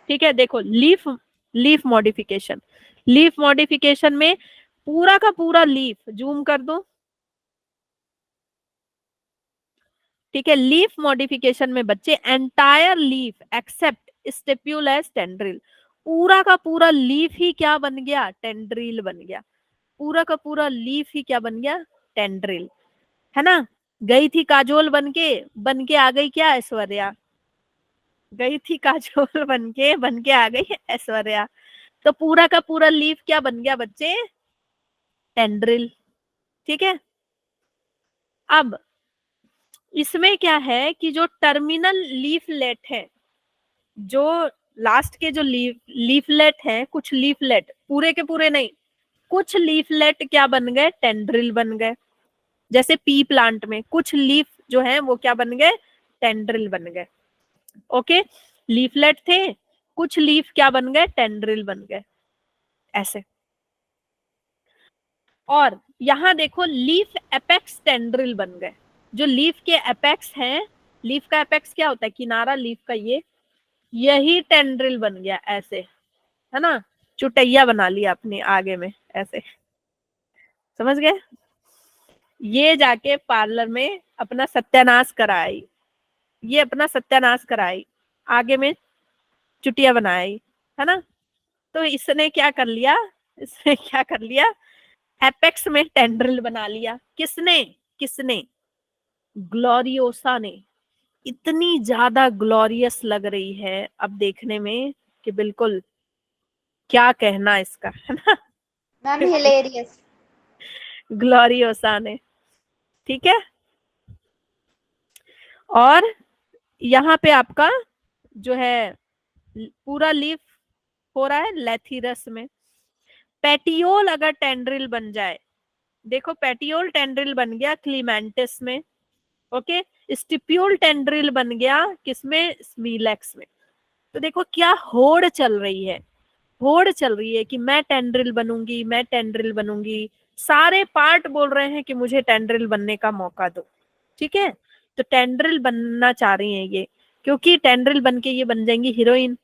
ठीक है, देखो leaf, leaf modification, leaf modification में पूरा का पूरा लीफ, जूम कर दो। ठीक है, लीफ मॉडिफिकेशन में बच्चे entire leaf except stipule as tendril, पूरा का पूरा लीफ ही क्या बन गया, टेंड्रिल बन गया। पूरा का पूरा लीफ ही क्या बन गया, टेंड्रिल, है ना। गई थी काजोल बन के आ गई क्या, ऐश्वर्या। गई थी काजोल बन के आ गई ऐश्वर्या। तो पूरा का पूरा लीफ क्या बन गया बच्चे, टेंड्रिल। ठीक है। अब इसमें क्या है कि जो टर्मिनल लीफलेट है, जो लास्ट के जो लीफलेट है, कुछ लीफलेट, पूरे के पूरे नहीं, कुछ लीफलेट क्या बन गए, टेंड्रिल बन गए। जैसे पी प्लांट में कुछ लीफ जो है वो क्या बन गए, टेंड्रिल बन गए। ओके, लीफलेट थे, कुछ लीफ क्या बन गए, टेंड्रिल बन गए, ऐसे। और यहां देखो लीफ एपेक्स टेंड्रिल बन गए। जो लीफ के एपेक्स हैं, लीफ का एपेक्स क्या होता है, किनारा लीफ का, ये यही टेंड्रिल बन गया, ऐसे, है ना। चुटैया बना लिया अपने आगे में, ऐसे, समझ गए। ये जाके पार्लर में अपना सत्यानाश कराई, ये अपना सत्यानाश कराई, आगे में चुटिया बनाई, है ना। तो इसने क्या कर लिया, इसने क्या कर लिया, एपेक्स में टेंड्रिल बना लिया। किसने, किसने, ग्लोरियोसा ने। इतनी ज्यादा ग्लोरियस लग रही है अब देखने में कि बिल्कुल क्या कहना इसका, है ना। Ma'am hilarious. ग्लोरियोसा ने, ठीक है। और यहाँ पे आपका जो है पूरा लीफ हो रहा है लेथिरस में। पेटियोल अगर टेंड्रिल बन जाए, देखो पेटियोल टेंड्रिल बन गया क्लीमेंटिस में, ओके। स्टिप्यूल टेंड्रिल बन गया किसमें, स्मीलेक्स में। तो देखो क्या होड़ चल रही है, होड़ चल रही है कि मैं टेंड्रिल बनूंगी, मैं टेंड्रिल बनूंगी। सारे पार्ट बोल रहे हैं कि मुझे टेंड्रिल बनने का मौका दो, ठीक है। तो टेंड्रिल बनना चाह रही हैं ये, क्योंकि टेंड्रिल बन के ये बन जाएंगी हीरोइन,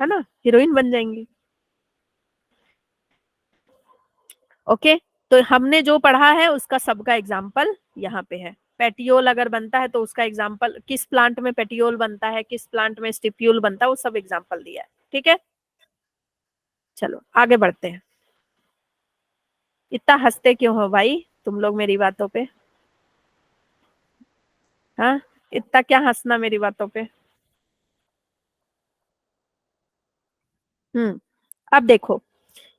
है ना, हीरोइन बन जाएंगी। ओके, तो हमने जो पढ़ा है उसका सबका एग्जाम्पल यहाँ पे है। पेटियोल अगर बनता है तो उसका एग्जाम्पल, किस प्लांट में पेटियोल बनता है, किस प्लांट में स्टिप्यूल बनता है, वो सब एग्जाम्पल दिया है, ठीक है। चलो आगे बढ़ते हैं। इतना हंसते क्यों हो भाई तुम लोग मेरी बातों पे, हाँ, इतना क्या हंसना मेरी बातों पे। अब देखो,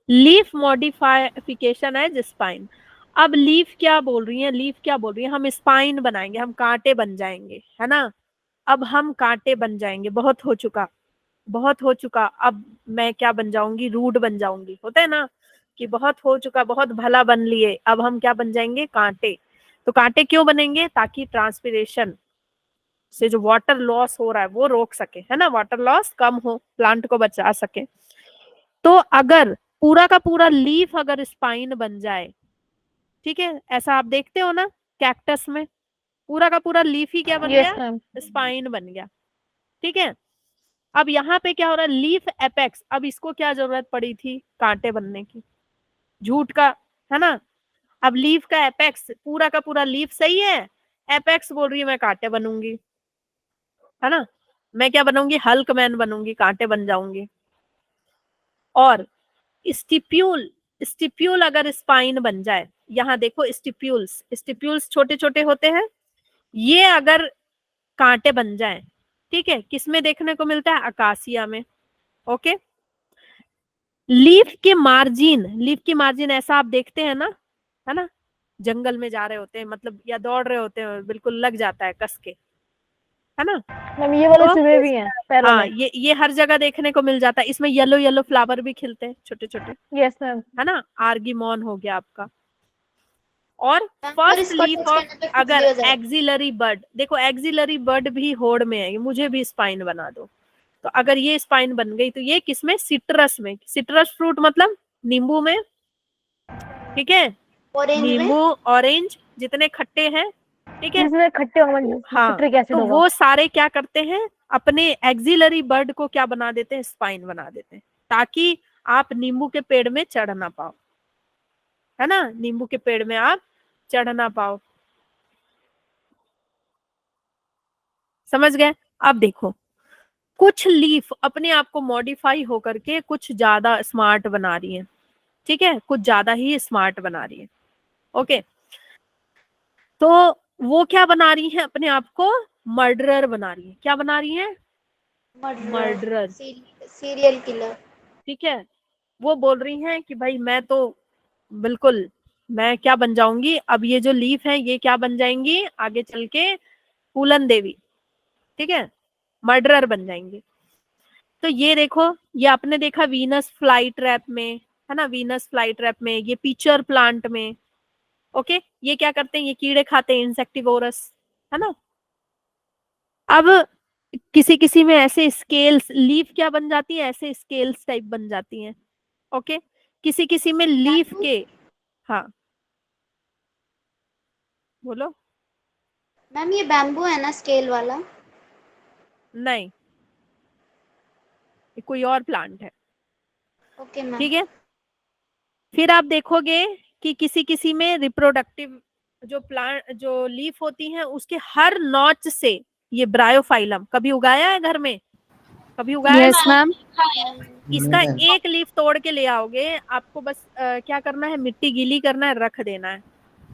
लीफ मॉडिफिकेशन है स्पाइन। अब लीफ क्या बोल रही है, लीफ क्या बोल रही है, हम स्पाइन बनाएंगे, हम कांटे बन जाएंगे, है ना। अब हम कांटे बन जाएंगे, बहुत हो चुका, बहुत हो चुका। अब मैं क्या बन जाऊंगी, रूट बन जाऊंगी, होता है ना कि बहुत हो चुका, बहुत भला बन लिए, अब हम क्या बन जाएंगे, कांटे। तो कांटे क्यों बनेंगे, ताकि ट्रांसपिरेशन से जो वाटर लॉस हो रहा है वो रोक सके, है ना, वाटर लॉस कम हो, प्लांट को बचा सके। तो अगर पूरा का पूरा लीफ अगर स्पाइन बन जाए, ठीक है, ऐसा आप देखते हो ना कैक्टस में, पूरा का पूरा लीफ ही क्या बन यस गया, मैम। स्पाइन बन गया, ठीक है। अब यहाँ पे क्या हो रहा है, लीफ एपेक्स, अब इसको क्या जरूरत पड़ी थी, कांटे बनने की, झूठ का, है ना। अब लीफ का एपेक्स, पूरा का पूरा लीफ सही है, एपेक्स बोल रही है मैं कांटे बनूंगी, है ना। मैं क्या बनूंगी, हल्क मैन बनूंगी, कांटे बन जाऊंगी। और स्टिप्यूल, स्टिप्यूल अगर स्पाइन बन जाए, यहाँ देखो स्टिप्यूल्स, स्टिप्यूल्स छोटे छोटे होते हैं, ये अगर कांटे बन जाए, ठीक है, किसमें देखने को मिलता है, अकासिया में, ओके। लीफ के मार्जिन, लीफ की मार्जिन ऐसा आप देखते हैं ना, है ना, जंगल में जा रहे होते हैं, मतलब या दौड़ रहे होते हैं, बिल्कुल लग जाता है कस के, है ना। मैम ये वाले तो चूहे भी हैं पैरों हाँ, में। ये हर जगह देखने को मिल जाता है, इसमें येलो येलो फ्लावर भी खिलते हैं छोटे छोटे, यस मैम। है ना, आर्गीमोन हो गया आपका। और और फर्स्ट इसको लीफ टच ऑफ, करने पे अगर खुजली हो जाए। एक्सिलरी बर्ड, देखो एक्सिलरी बर्ड भी होड़ में है, मुझे भी स्पाइन बना दो। तो अगर ये स्पाइन बन गई तो ये किसमें, सिट्रस में, सिट्रस फ्रूट मतलब नींबू में, ठीक है, ऑरेंज में। नींबू, ऑरेंज जितने खट्टे हैं, ठीक है। जिसमें खट्टे होंगे हाँ, सिट्रिक एसिड तो होगा। वो सारे क्या करते हैं, अपने एक्सिलरी बर्ड को क्या बना देते हैं, स्पाइन बना देते हैं, ताकि आप नींबू के पेड़ में चढ़ ना पाओ, है ना, नींबू के पेड़ में आप चढ़ ना पाओ, समझ गए। अब देखो, कुछ लीफ अपने आप को मॉडिफाई होकर के कुछ ज्यादा स्मार्ट बना रही है, ठीक है, कुछ ज्यादा ही स्मार्ट बना रही है। ओके, तो वो क्या बना रही है, अपने आप को मर्डरर बना रही है। क्या बना रही है? मर्डरर। Serial killer. ठीक है, वो बोल रही हैं कि भाई मैं तो बिल्कुल, मैं क्या बन जाऊंगी अब, ये जो लीफ है ये क्या बन जाएंगी आगे चल के? फूलन देवी। ठीक है, मर्डरर बन जाएंगी। तो ये देखो, ये आपने देखा वीनस फ्लाई ट्रैप में, है ना, वीनस फ्लाई ट्रैप में, ये पीचर प्लांट में। ओके, ये क्या करते हैं, ये कीड़े खाते हैं, इंसेक्टिवोरस, है ना। अब किसी किसी में ऐसे स्केल्स, लीफ क्या बन जाती है, ऐसे स्केल्स टाइप बन जाती हैं। ओके, किसी किसी में लीफ के, हाँ बोलो। मैम ये बैम्बू है ना स्केल वाला? नहीं, ये कोई और प्लांट है। Okay ma'am. ठीक है, फिर आप देखोगे कि किसी किसी में रिप्रोडक्टिव जो प्लांट, जो लीफ होती हैं उसके हर नॉच से, ये ब्रायोफाइलम कभी उगाया है घर में? कभी उगाया यस ना? मैम। इसका मैम, एक लीफ तोड़ के ले आओगे, आपको बस क्या करना है, मिट्टी गीली करना है, रख देना है,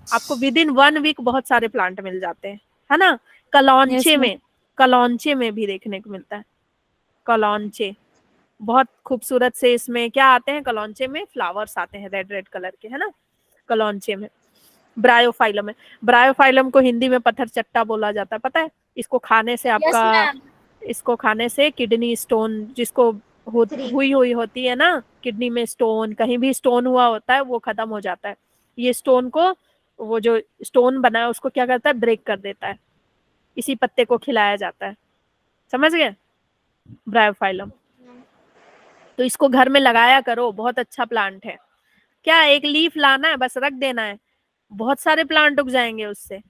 आपको विद इन 1 वीक बहुत सारे प्लांट मिल जाते हैं, है ना। कलौंचे Yes, ma'am. में, कलौंचे में भी देखने को मिलता है। कलौंचे बहुत खूबसूरत से, इसमें क्या आते हैं, कलौंचे में फ्लावर्स आते हैं रेड रेड कलर के, है ना, कलौंचे में। ब्रायोफाइलम है, ब्रायोफाइलम को हिंदी में पत्थर चट्टा बोला जाता है, पता है। इसको खाने से यस आपका, मैम। इसको खाने से किडनी स्टोन जिसको हुई हुई होती है ना, किडनी में स्टोन, कहीं भी स्टोन हुआ होता है वो खत्म हो जाता है। ये स्टोन को, वो जो स्टोन बना है उसको क्या करता है, ब्रेक कर देता है। इसी पत्ते को खिलाया जाता है, समझ गए, ब्रायोफाइलम। तो इसको घर में लगाया करो, बहुत अच्छा प्लांट है। क्या एक लीफ लाना है, बस रख देना है, बहुत सारे प्लांट उग जाएंगे उससे।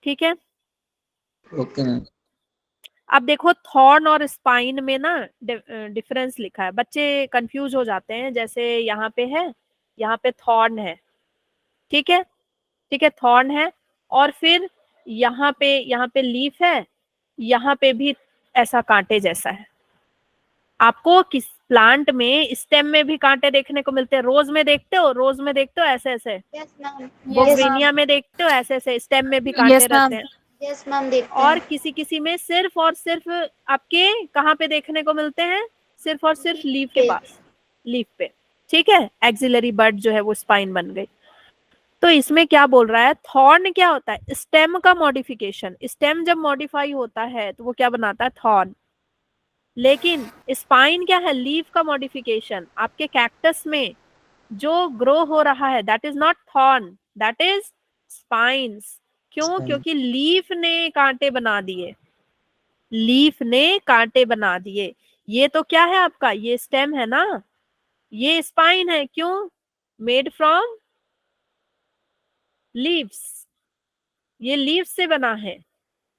ठीक है, ओके मैम। अब देखो थॉर्न और स्पाइन में ना डिफरेंस लिखा है, बच्चे कंफ्यूज हो जाते हैं। जैसे यहाँ पे है, यहाँ पे थॉर्न है, ठीक है, ठीक है, थॉर्न है, और फिर यहाँ पे लीफ है, यहाँ पे भी ऐसा कांटे जैसा है। आपको किस प्लांट में, स्टेम में भी कांटे देखने को मिलते हैं। रोज में देखते हो, रोज में देखते हो ऐसे ऐसे, यस मैम। बोगवेनिया में देखते हो ऐसे ऐसे, स्टेम में भी कांटे Yes, रहते ma'am. हैं। यस मैम देखते और हैं। किसी किसी में सिर्फ और सिर्फ आपके कहाँ पे देखने को मिलते हैं, सिर्फ और सिर्फ लीफ के पे। पास, लीफ पे। ठीक है, एक्सिलरी बड जो है वो स्पाइन बन गई। तो इसमें क्या बोल रहा है, थॉर्न क्या होता है, स्टेम का मॉडिफिकेशन। स्टेम जब मॉडिफाई होता है तो वो क्या बनाता है, थॉर्न। लेकिन स्पाइन क्या है, लीफ का मॉडिफिकेशन। आपके कैक्टस में जो ग्रो हो रहा है, that is not thorn, that is spines. क्यों? क्योंकि लीफ ने कांटे बना दिए, लीफ ने कांटे बना दिए। ये तो क्या है आपका, ये स्टेम है ना, ये स्पाइन है। क्यों? मेड फ्रॉम लीव्स, ये लीव से बना है,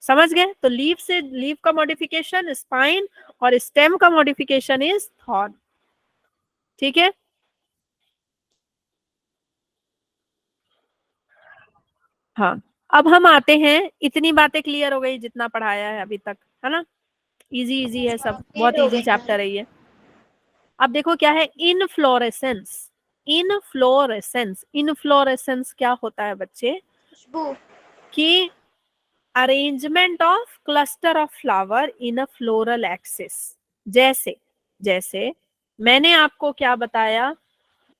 समझ गए। तो लीफ से, लीफ का मॉडिफिकेशन स्पाइन, और स्टेम का मॉडिफिकेशन इज थॉर्न। ठीक है, हाँ। अब हम आते हैं, इतनी बातें क्लियर हो गई जितना पढ़ाया है अभी तक, है ना। इजी इजी है सब, बहुत क्लियर हो इजी गई मैम। चैप्टर है ये। अब देखो क्या है, इनफ्लोरेसेंस। इनफ्लोरेसेंस, इनफ्लोरेसेंस क्या होता है बच्चे, खुशबू। कि arrangement of cluster of flower in a floral axis. जैसे, जैसे मैंने आपको क्या बताया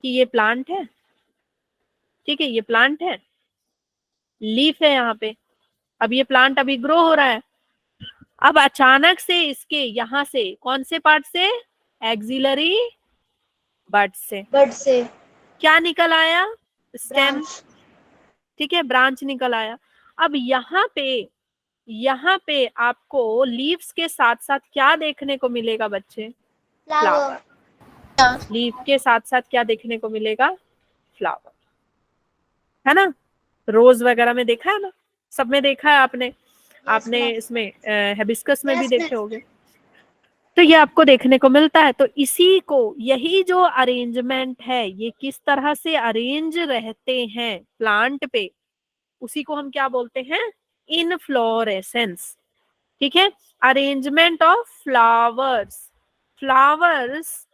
कि ये प्लांट है, ठीक है, ये प्लांट है, लीफ है यहाँ पे। अब ये प्लांट अभी ग्रो हो रहा है, अब अचानक से इसके यहाँ से, कौन से पार्ट से, एक्सिलरी बड से बड से। क्या निकल आया, स्टेम। ब्रांच। ठीक है, ब्रांच निकल आया। अब यहाँ पे आपको लीव्स के साथ साथ क्या देखने को मिलेगा बच्चे, फ्लावर। फ्लावर। लीफ के साथ साथ क्या देखने को मिलेगा, फ्लावर, है ना। रोज वगैरह में देखा है ना, सब में देखा है आपने, आपने इसमें हिबिस्कस में भी देखे होंगे। तो ये आपको देखने को मिलता है। तो इसी को, यही जो अरेंजमेंट है, ये किस तरह से अरेंज रहते हैं प्लांट पे, उसी को हम क्या बोलते हैं, इनफ्लोरेसेंस। ठीक है। अरेंजमेंट ऑफ फ्लावर्स, फ्लावर्स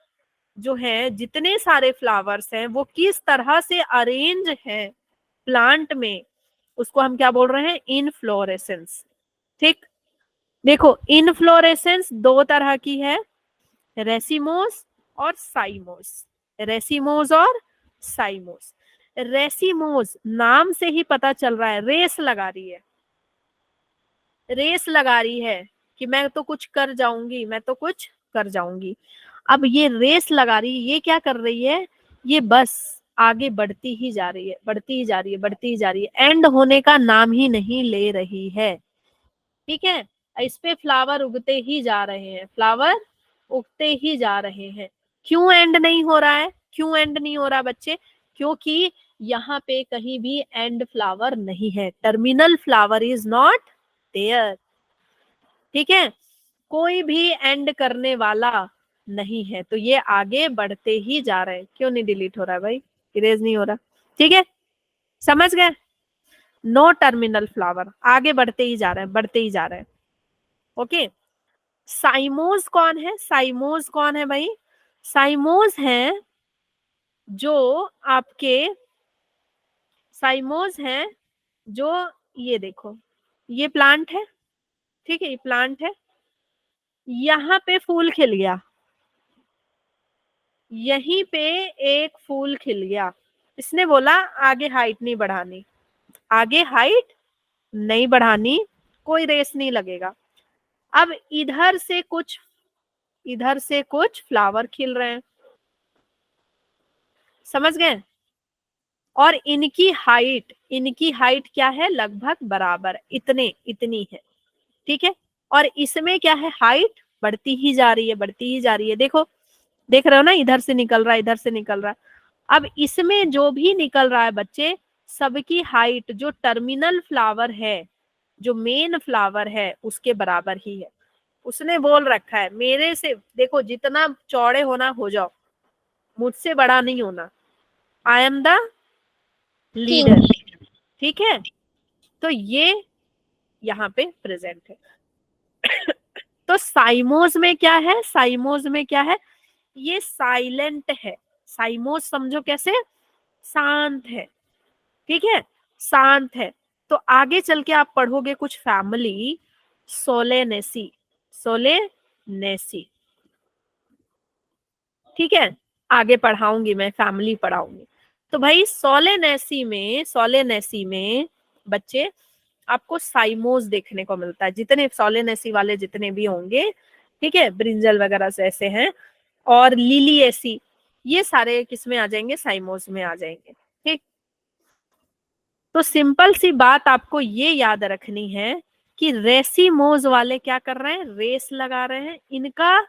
जो है, जितने सारे फ्लावर्स हैं वो किस तरह से अरेंज हैं प्लांट में, उसको हम क्या बोल रहे हैं, इनफ्लोरेसेंस। ठीक, देखो इनफ्लोरेसेंस दो तरह की है, रेसिमोस और साइमोस। रेसिमोस और साइमोस। रेसिमोस नाम से ही पता चल रहा है, रेस लगा रही है, रेस लगा रही है कि मैं तो कुछ कर जाऊंगी, मैं तो कुछ कर जाऊंगी। अब ये रेस लगा रही है, ये क्या कर रही है, ये बस आगे बढ़ती ही जा रही है, बढ़ती ही जा रही है, बढ़ती ही जा रही है, एंड होने का नाम ही नहीं ले रही है। ठीक है, इस पे फ्लावर उगते ही जा रहे हैं, फ्लावर उगते ही जा रहे हैं। क्यों एंड नहीं हो रहा है, क्यों एंड नहीं हो रहा बच्चे, क्योंकि यहाँ पे कहीं भी एंड फ्लावर नहीं है, terminal flower is not there. ठीक है, कोई भी एंड करने वाला नहीं है, तो ये आगे बढ़ते ही जा रहे हैं। क्यों नहीं डिलीट हो रहा है भाई, इरेज नहीं हो रहा। ठीक है, समझ गए, नो टर्मिनल फ्लावर, आगे बढ़ते ही जा रहे हैं, बढ़ते ही जा रहे हैं। ओके, साइमोज कौन है, साइमोज कौन है भाई, साइमोज हैं जो आपके, साइमोज हैं जो, ये देखो ये प्लांट है, ठीक है, ये प्लांट है, यहाँ पे फूल खिल गया, यहीं पे एक फूल खिल गया, इसने बोला आगे हाइट नहीं बढ़ानी, आगे हाइट नहीं बढ़ानी, कोई रेस नहीं लगेगा। अब इधर से कुछ फ्लावर खिल रहे हैं, समझ गए, और इनकी हाइट क्या है, लगभग बराबर, इतने इतनी है। ठीक है, और इसमें क्या है, हाइट बढ़ती ही जा रही है, बढ़ती ही जा रही है। देखो, देख रहे हो ना, इधर से निकल रहा है, इधर से निकल रहा है। अब इसमें जो भी निकल रहा है बच्चे, सबकी हाइट जो टर्मिनल फ्लावर है, जो मेन फ्लावर है, उसके बराबर ही है। उसने बोल रखा है मेरे से, देखो जितना चौड़े होना हो जाओ, मुझसे बड़ा नहीं होना, आई एम द लीडर। ठीक है, तो ये यहाँ पे प्रेजेंट है। तो साइमोज में क्या है, साइमोज में क्या है, ये साइलेंट है, साइमोज समझो कैसे, शांत है। ठीक है, शांत है। तो आगे चल के आप पढ़ोगे कुछ फैमिली, सोलेनेसी, सोलेनेसी। ठीक है, आगे पढ़ाऊंगी मैं, फैमिली पढ़ाऊंगी। तो भाई सोलेनेसी में बच्चे आपको साइमोज देखने को मिलता है, जितने सोलेनेसी वाले जितने भी होंगे, ठीक है, ब्रिंजल वगैरह से ऐसे हैं, और लिलिएसी, ये सारे किसमें आ जाएंगे, साइमोज में आ जाएंगे। ठीक, तो सिंपल सी बात आपको ये याद रखनी है कि रेसिमोज वाले क्या कर रहे हैं, रेस लगा रहे हैं, इनका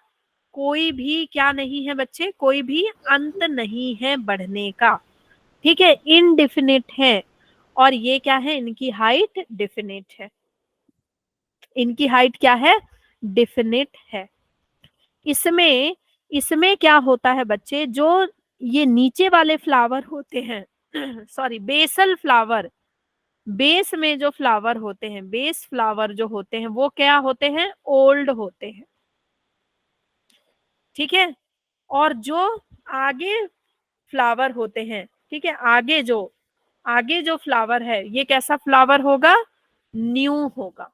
कोई भी क्या नहीं है बच्चे, कोई भी अंत नहीं है बढ़ने का। ठीक है, इनडिफिनिट है, और ये क्या है, इनकी हाइट डिफिनिट है, इनकी हाइट क्या है, डिफिनिट है। इसमें इसमें क्या होता है बच्चे, जो ये नीचे वाले फ्लावर होते हैं सॉरी, बेसल फ्लावर, बेस में जो फ्लावर होते हैं, बेस फ्लावर जो होते हैं, वो क्या होते हैं, ओल्ड होते हैं। ठीक है, और जो आगे फ्लावर होते हैं, ठीक है, आगे जो फ्लावर है, ये कैसा फ्लावर होगा, न्यू होगा।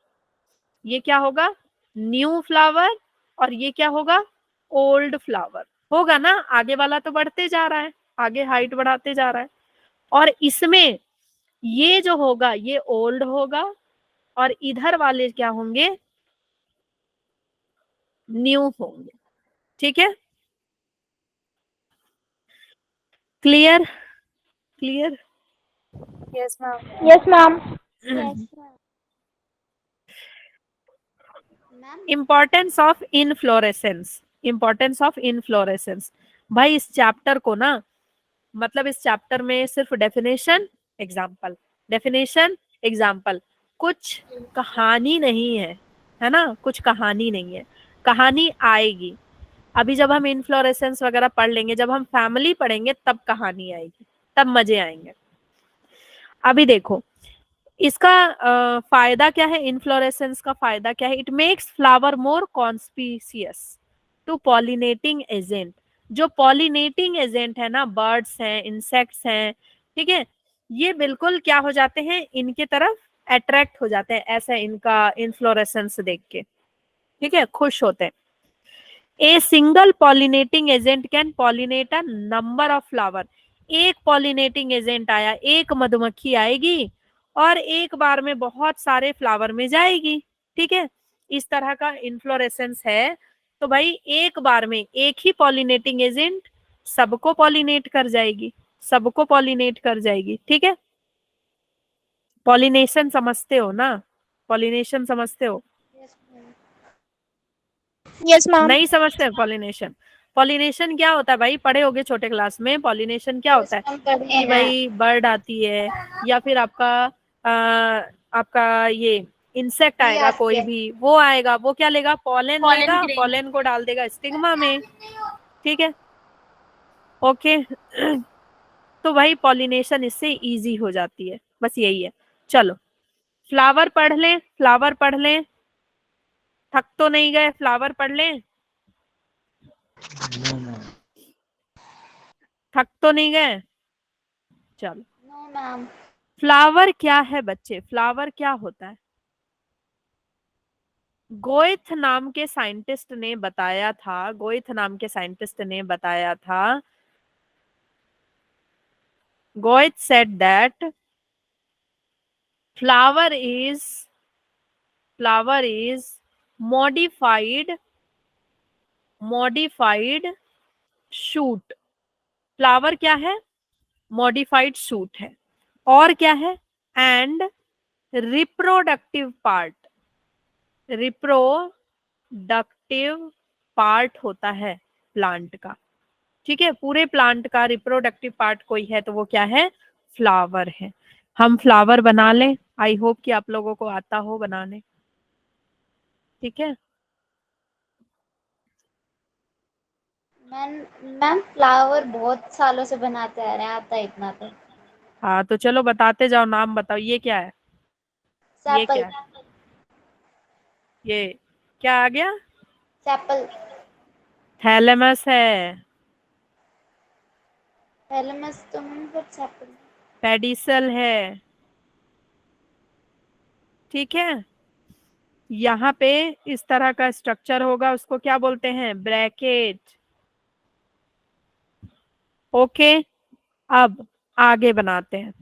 ये क्या होगा, न्यू फ्लावर, और ये क्या होगा, ओल्ड फ्लावर होगा ना। आगे वाला तो बढ़ते जा रहा है, आगे हाइट बढ़ाते जा रहा है, और इसमें ये जो होगा ये ओल्ड होगा, और इधर वाले क्या होंगे, न्यू होंगे। ठीक है, clear, clear. Yes ma'am. Yes ma'am. Ma'am importance of inflorescence, importance of inflorescence. भाई इस चैप्टर को ना, मतलब इस चैप्टर में सिर्फ डेफिनेशन एग्जाम्पल, डेफिनेशन एग्जाम्पल, कुछ कहानी नहीं है ना, कुछ कहानी नहीं है, कहानी आएगी। अभी जब हम इनफ्लोरेसेंस वगैरह पढ़ लेंगे, जब हम फैमिली पढ़ेंगे, तब कहानी आएगी, तब मजे आएंगे। अभी देखो, इसका फायदा क्या है, इन्फ्लोरेसेंस का फायदा क्या है, it makes flower more conspicuous to pollinating agent. जो पॉलिनेटिंग एजेंट है ना, बर्ड्स हैं, इंसेक्ट्स हैं, ठीक है, ये बिल्कुल क्या हो जाते हैं, इनके तरफ अट्रैक्ट हो जाते हैं, ऐसा इनका इन्फ्लोरेसेंस देख के, ठीक है, खुश होते हैं। A single pollinating agent can pollinate a number of flower. एक पॉलिनेटिंग एजेंट आया, एक मधुमक्खी आएगी और एक बार में बहुत सारे फ्लावर में जाएगी, ठीक है, इस तरह का इन्फ्लोरेसेंस है। तो भाई एक बार में एक ही पॉलिनेटिंग एजेंट सबको पॉलिनेट कर जाएगी, सबको पॉलिनेट कर जाएगी, ठीक है। पॉलिनेशन समझते हो ना, पॉलिनेशन समझते हो? Yes ma'am. नहीं समझते पॉलिनेशन? पॉलिनेशन क्या होता है भाई, पढ़े होगे छोटे क्लास में। पॉलिनेशन क्या होता है हम पढ़े कि हैं। भाई बर्ड आती है या फिर आपका ये इंसेक्ट ये आएगा, आती कोई है। भी वो आएगा, वो क्या लेगा, पॉलन पॉलन लेगा, ग्रेन। पॉलन को डाल देगा स्टिग्मा में, ठीक है, ओके। तो भाई पॉलिनेशन इससे इजी हो जाती है, बस यही है। चलो फ्लावर पढ़ लें, फ्लावर पढ़ लें, थक तो नहीं गए, फ्लावर पढ़ लें, नो मैम। थक तो नहीं गए? चलो, नो मैम। फ्लावर क्या है बच्चे, फ्लावर क्या होता है? गोएथ नाम के साइंटिस्ट ने बताया था, गोएथ नाम के साइंटिस्ट ने बताया था, Goethe said that flower is flower is modified modified shoot. Flower क्या है, मॉडिफाइड शूट है, और क्या है, and reproductive part, reproductive part होता है प्लांट का, ठीक है, पूरे प्लांट का रिप्रोडक्टिव पार्ट कोई है तो वो क्या है, फ्लावर है। हम फ्लावर बना लें, आई होप कि आप लोगों को आता हो बनाने, ठीक है। मैम मैम फ्लावर बहुत सालों से बनाते आ रहे हैं, आता है इतना तो। हाँ तो चलो बताते जाओ, नाम बताओ, ये क्या है, ये सैपल। क्या है, ये क्या आ गया, सैपल। थैलेमस है, थैलेमस तो मैम फिर सैपल। पेडिसल है, ठीक है। यहाँ पे इस तरह का स्ट्रक्चर होगा, उसको क्या बोलते हैं, ब्रैकेट, ओके। अब आगे बनाते हैं,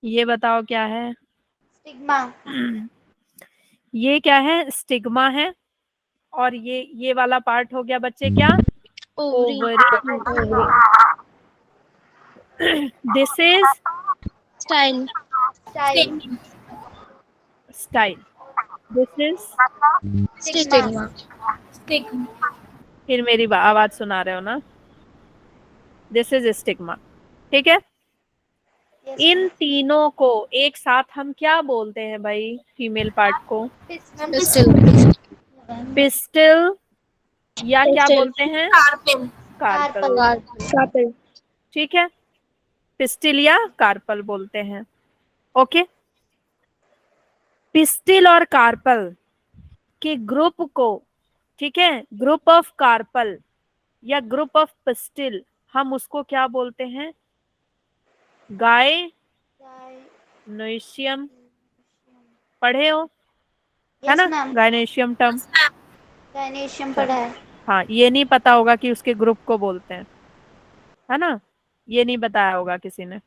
ये बताओ क्या है, स्टिग्मा। ये क्या है, स्टिग्मा है, और ये वाला पार्ट हो गया बच्चे क्या, ovary. Ovary. This is style. Style. Style, this is, stigma. फिर मेरी आवाज सुना रहे हो ना, दिस इज स्टिग्मा, ठीक है। इन तीनों को एक साथ हम क्या बोलते हैं भाई, फीमेल पार्ट को, पिस्टिल। पिस्टल, या क्या पिस्टल। बोलते हैं, कार्पेल। Carpel, carpel. ठीक है, पिस्टिल या कार्पल बोलते हैं, ओके। पिस्टिल और कार्पल के ग्रुप को, ठीक है, ग्रुप ऑफ कार्पल या ग्रुप ऑफ पिस्टिल, हम उसको क्या बोलते हैं, गाय नोइशियम, पढ़े हो है यस ना, मैम। Gynoecium term. गायनेशियम चलो, पढ़ा है। हाँ ये नहीं पता होगा कि उसके ग्रुप को बोलते हैं, है ना, ये नहीं बताया होगा किसी ने,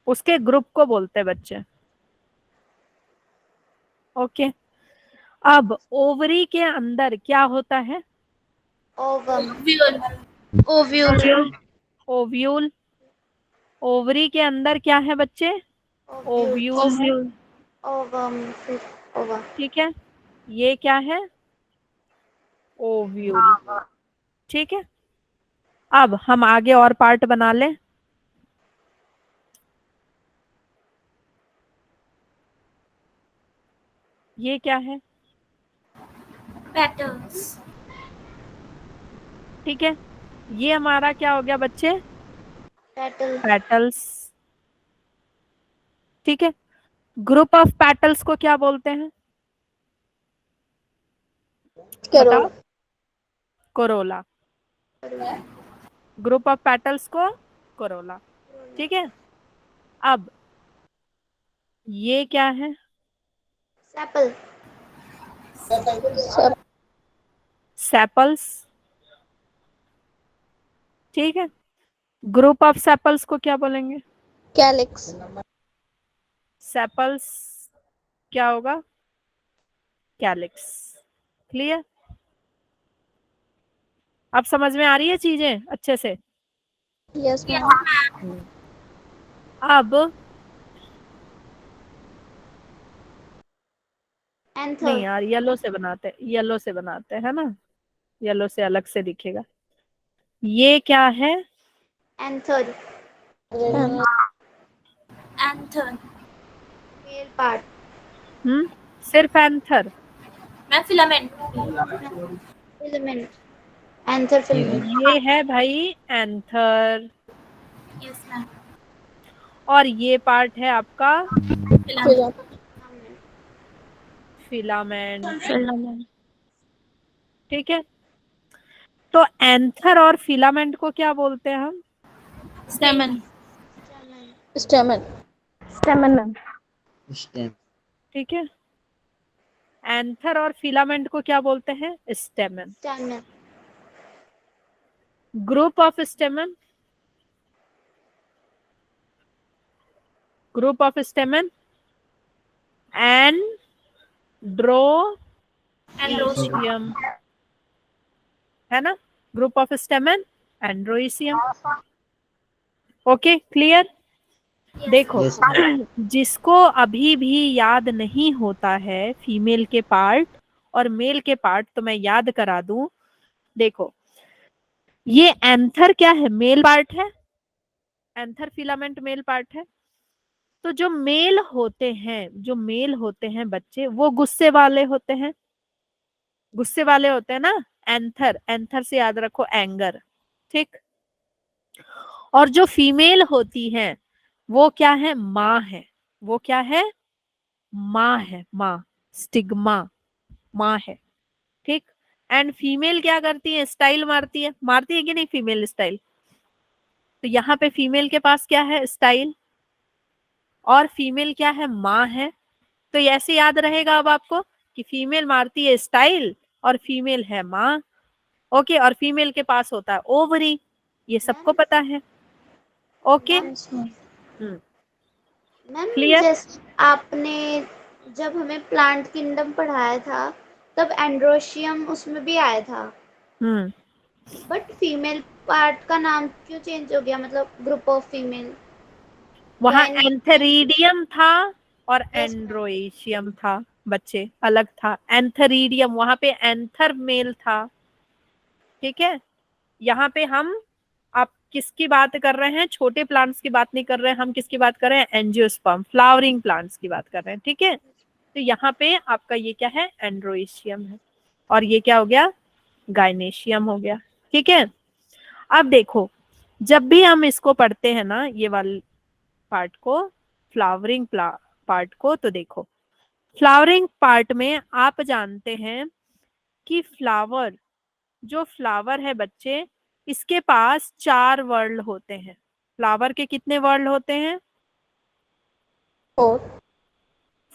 उसके ग्रुप को बोलते हैं बच्चे, ओके। अब ओवरी के अंदर क्या होता है, ओवम। ओव्यूल। ओव्यूल, ओवरी के अंदर क्या है बच्चे, ओव्यूल है, ओवम फिर ओवा। ठीक है, ये क्या है, ओव्यूल, ठीक है। अब हम आगे और पार्ट बना लें, ये क्या है, पेटल्स। ठीक है, ये हमारा क्या हो गया बच्चे, पेटल। पेटल्स। ठीक है, ग्रुप ऑफ पेटल्स को क्या बोलते हैं, बताओ, कोरोला। ग्रुप ऑफ पेटल्स को कोरोला। ठीक है, अब ये क्या है, सेपल। सेपल्स। ठीक है, ग्रुप ऑफ सेपल्स को क्या बोलेंगे, कैलिक्स। सेपल्स क्या होगा, कैलिक्स। क्लियर, अब समझ में आ रही है चीजें अच्छे से। Yes ma'am. अब नहीं एंथर। यार, येलो से बनाते, येलो से बनाते हैं ना, येलो से अलग से दिखेगा। ये क्या है, एंथर। एंथर। Male part. सिर्फ एंथर। मैं फिलामेंट। फिलामेंट। Anther filament. ये है भाई एंथर, यस मैम। और ये पार्ट है आपका फिलामेंट। फिलामेंट। ठीक है, तो एंथर और फिलामेंट को क्या बोलते हैं हम, स्टेमन। स्टेमन। स्टेमन मैम। स्टेम। ठीक है, एंथर और फिलामेंट को क्या बोलते हैं, stamen. Stamen. Group of stamen, group of stamen androecium, है ना, group of stamen androecium. Okay clear. देखो, यस मैम। जिसको अभी भी याद नहीं होता है फीमेल के पार्ट और मेल के पार्ट, तो मैं याद करा दूं। देखो, ये एंथर क्या है, मेल पार्ट है, एंथर फिलामेंट मेल पार्ट है। तो जो मेल होते हैं, जो मेल होते हैं बच्चे, वो गुस्से वाले होते हैं, गुस्से वाले होते हैं ना। एंथर, एंथर से याद रखो एंगर। ठीक, और जो फीमेल होती है वो क्या है, माँ है, वो क्या है, माँ है, माँ, स्टिग्मा, माँ है। ठीक, एंड फीमेल क्या करती है, स्टाइल मारती है, मारती है कि नहीं फीमेल स्टाइल। तो यहाँ पे फीमेल के पास क्या है, स्टाइल, और फीमेल क्या है, माँ है। तो ऐसे याद रहेगा अब आपको कि फीमेल मारती है स्टाइल और फीमेल है माँ। ओके, और फीमेल के पास होता है ओवरी, ये सबको पता है। Okay, ma'am clear. जैसे आपने जब हमें प्लांट किंगडम पढ़ाया था तब एंड्रोशियम उसमें भी आया था, हम्म, बट फीमेल पार्ट का नाम क्यों चेंज हो गया, मतलब ग्रुप ऑफ फीमेल। वहां गायने। एंथेरिडियम था और यस मैम। एंड्रोइशियम था बच्चे, अलग था। एंथेरिडियम, वहां पे एंथर मेल था। ठीक है, यहाँ पे हम, आप किसकी बात कर रहे हैं, छोटे प्लांट्स की बात नहीं कर रहे हैं हम, किसकी बात कर रहे हैं, एंजियोस्पर्म, फ्लावरिंग प्लांट्स की बात कर रहे हैं। ठीक है, तो यहाँ पे आपका ये क्या है, एंड्रोइशियम है, और ये क्या हो गया, गायनेशियम हो गया। ठीक है, अब देखो, जब भी हम इसको पढ़ते हैं ना, ये वाले पार्ट को, फ्लावरिंग पार्ट को, तो देखो, फ्लावरिंग पार्ट में आप जानते हैं कि फ्लावर, जो फ्लावर है बच्चे, इसके पास 4 वर्ड होते हैं। फ्लावर के कितने वर्ड होते हैं,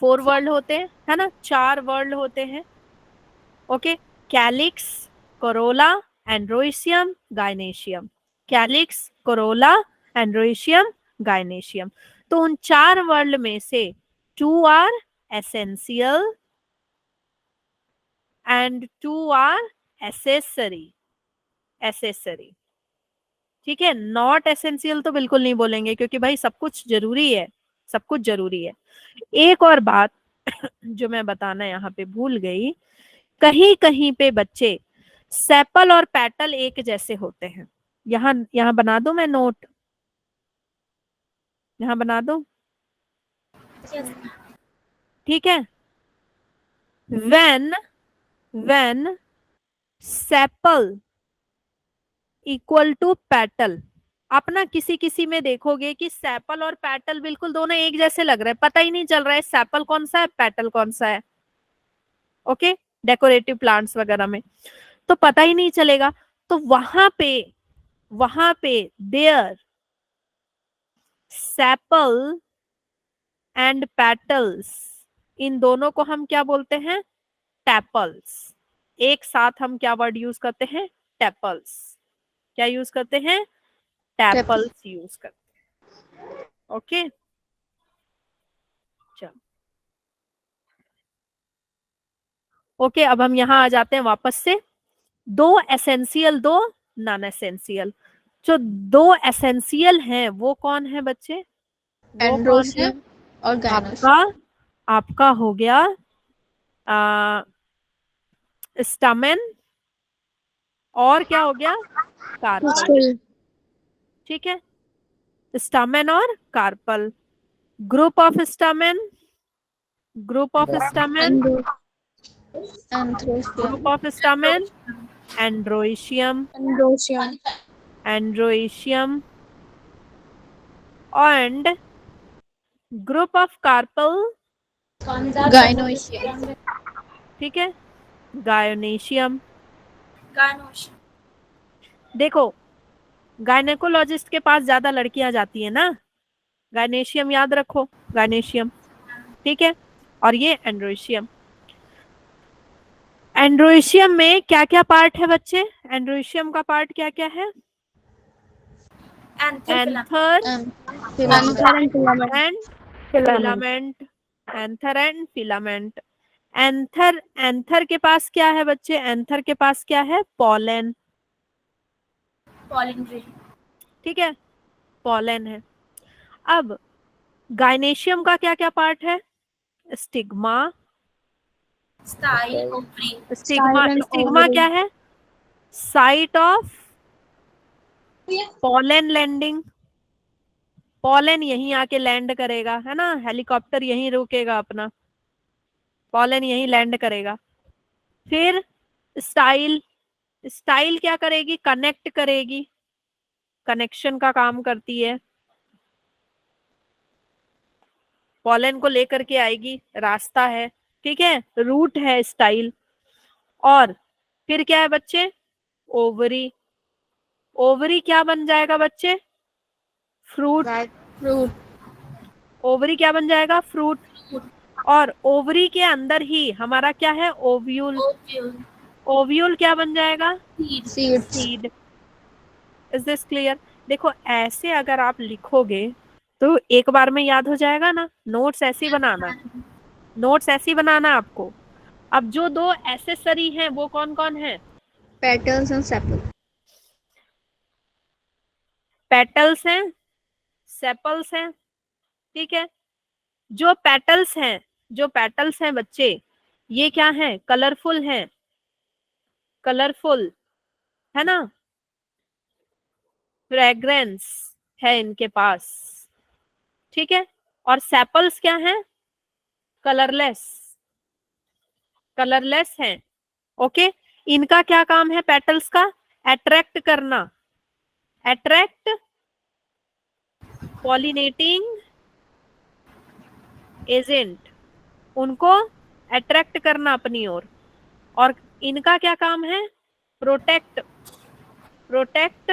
4 वर्ड होते हैं, है ना, 4 वर्ड होते हैं। Okay, calyx, corolla, androecium, gynoecium, calyx, corolla, androecium, gynoecium. तो उन 4 वर्ड में से 2 are essential and 2 are accessory, accessory. ठीक है, नॉट एसेंशियल तो बिल्कुल नहीं बोलेंगे, क्योंकि भाई सब कुछ जरूरी है, सब कुछ जरूरी है। एक और बात जो मैं बताना यहाँ पे भूल गई, कहीं कहीं पे बच्चे सेपल और पेटल एक जैसे होते हैं। यहाँ यहाँ बना दो, मैं नोट यहाँ बना दो। ठीक है, when when sepal equal to petal. आप ना किसी किसी में देखोगे कि सेपल और पेटल बिल्कुल दोनों एक जैसे लग रहे हैं, पता ही नहीं चल रहा है सेपल कौन सा है पेटल कौन सा है। ओके, डेकोरेटिव प्लांट्स वगैरह में तो पता ही नहीं चलेगा। तो वहां पे देयर सेपल एंड पेटल्स, इन दोनों को हम क्या बोलते हैं? टैपल्स। एक साथ हम क्या वर्ड यूज करते हैं? टैपल्स। क्या यूज करते हैं? टैपल्स यूज करते हैं। ओके, चलो ओके, अब हम यहाँ आ जाते हैं वापस से। दो एसेंशियल, दो नॉन एसेंशियल। जो दो एसेंशियल हैं वो कौन है बच्चे? वो कौन है? एंड्रोसियम और गायनोसियम। आपका हो गया स्टामेन, और क्या हो गया? कार्पल। ठीक है, स्टामेन और carpel. Group of stamen, group of stamen, group of stamen, androecium, androecium. Androecium, and group of carpel, gynoecium. ठीक है, गायोनेशियम। गायनोशियम। देखो, गायनेकोलॉजिस्ट के पास ज्यादा लड़कियां जाती है ना, गायनेशियम याद रखो, गायनेशियम। ठीक है, और ये एंड्रोइशियम। एंड्रोइशियम में क्या क्या पार्ट है बच्चे? एंड्रोइशियम का पार्ट क्या क्या है? Anther and filament. Anther and filament. Anther, anther के पास क्या है बच्चे? एंथर के पास क्या है? पॉलन। Pollen grain. ठीक है, पॉलन है। अब गायनेशियम का क्या क्या पार्ट है? Stigma. Style ovary. Stigma, stigma क्या है? Site of pollen landing. Pollen यहीं आके लैंड करेगा, है ना, हेलीकॉप्टर यहीं रुकेगा अपना, पॉलन यहीं लैंड करेगा। फिर स्टाइल, स्टाइल क्या करेगी? कनेक्ट करेगी, कनेक्शन का काम करती है, पॉलन को लेकर के आएगी, रास्ता है। ठीक है, रूट है स्टाइल। और फिर क्या है बच्चे? ओवरी। ओवरी क्या बन जाएगा बच्चे? फ्रूट। ओवरी क्या बन जाएगा? फ्रूट। और ओवरी के अंदर ही हमारा क्या है? ओव्यूल। ओव्यूल। ओव्यूल क्या बन जाएगा? Seed. Seed. Is this clear? देखो, ऐसे अगर आप लिखोगे तो एक बार में याद हो जाएगा ना। नोट्स ऐसे बनाना, नोट्स ऐसे बनाना आपको। अब जो दो एसेसरी हैं वो कौन कौन है? Petals and sepal. पेटल्स हैं, सेपल्स हैं। ठीक है, जो पेटल्स हैं, जो पेटल्स हैं बच्चे, ये क्या हैं? कलरफुल हैं, कलरफुल, है ना, फ्रेग्रेंस है इनके पास। ठीक है, और सेपल्स क्या हैं? कलरलेस, कलरलेस हैं। ओके, इनका क्या काम है पेटल्स का? अट्रैक्ट करना, अट्रैक्ट पॉलिनेटिंग एजेंट, उनको अट्रैक्ट करना अपनी ओर। और इनका क्या काम है? Protect, protect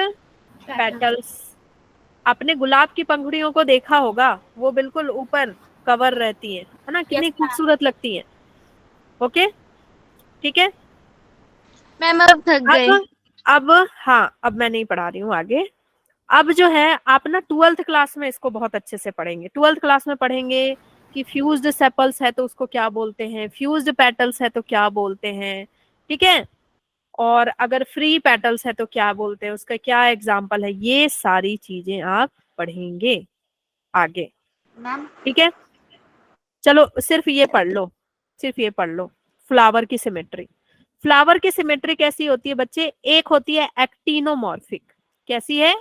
petals. आपने गुलाब की पंखुड़ियों को देखा होगा, वो बिल्कुल ऊपर कवर रहती है ना, कितनी खूबसूरत लगती है। ओके, ठीक है। मैम अब थक गए। अब हाँ, अब मैं नहीं पढ़ा रही हूँ आगे। अब जो है आप ना 12th क्लास में इसको बहुत अच्छे से पढ़ेंगे। 12th क्लास में पढ़ेंगे कि फ्यूज्ड सेपल्स है तो उसको क्या बोलते हैं, फ्यूज्ड पेटल्स है तो क्या बोलते हैं। ठीक है, और अगर फ्री पेटल्स है तो क्या बोलते हैं, उसका क्या एग्जाम्पल है, ये सारी चीजें आप पढ़ेंगे आगे। मैम ठीक है, चलो सिर्फ ये पढ़ लो, सिर्फ ये पढ़ लो। फ्लावर की सिमेट्री, फ्लावर की सिमेट्री कैसी होती है बच्चे? एक होती है एक्टिनोमॉर्फिक। कैसी है?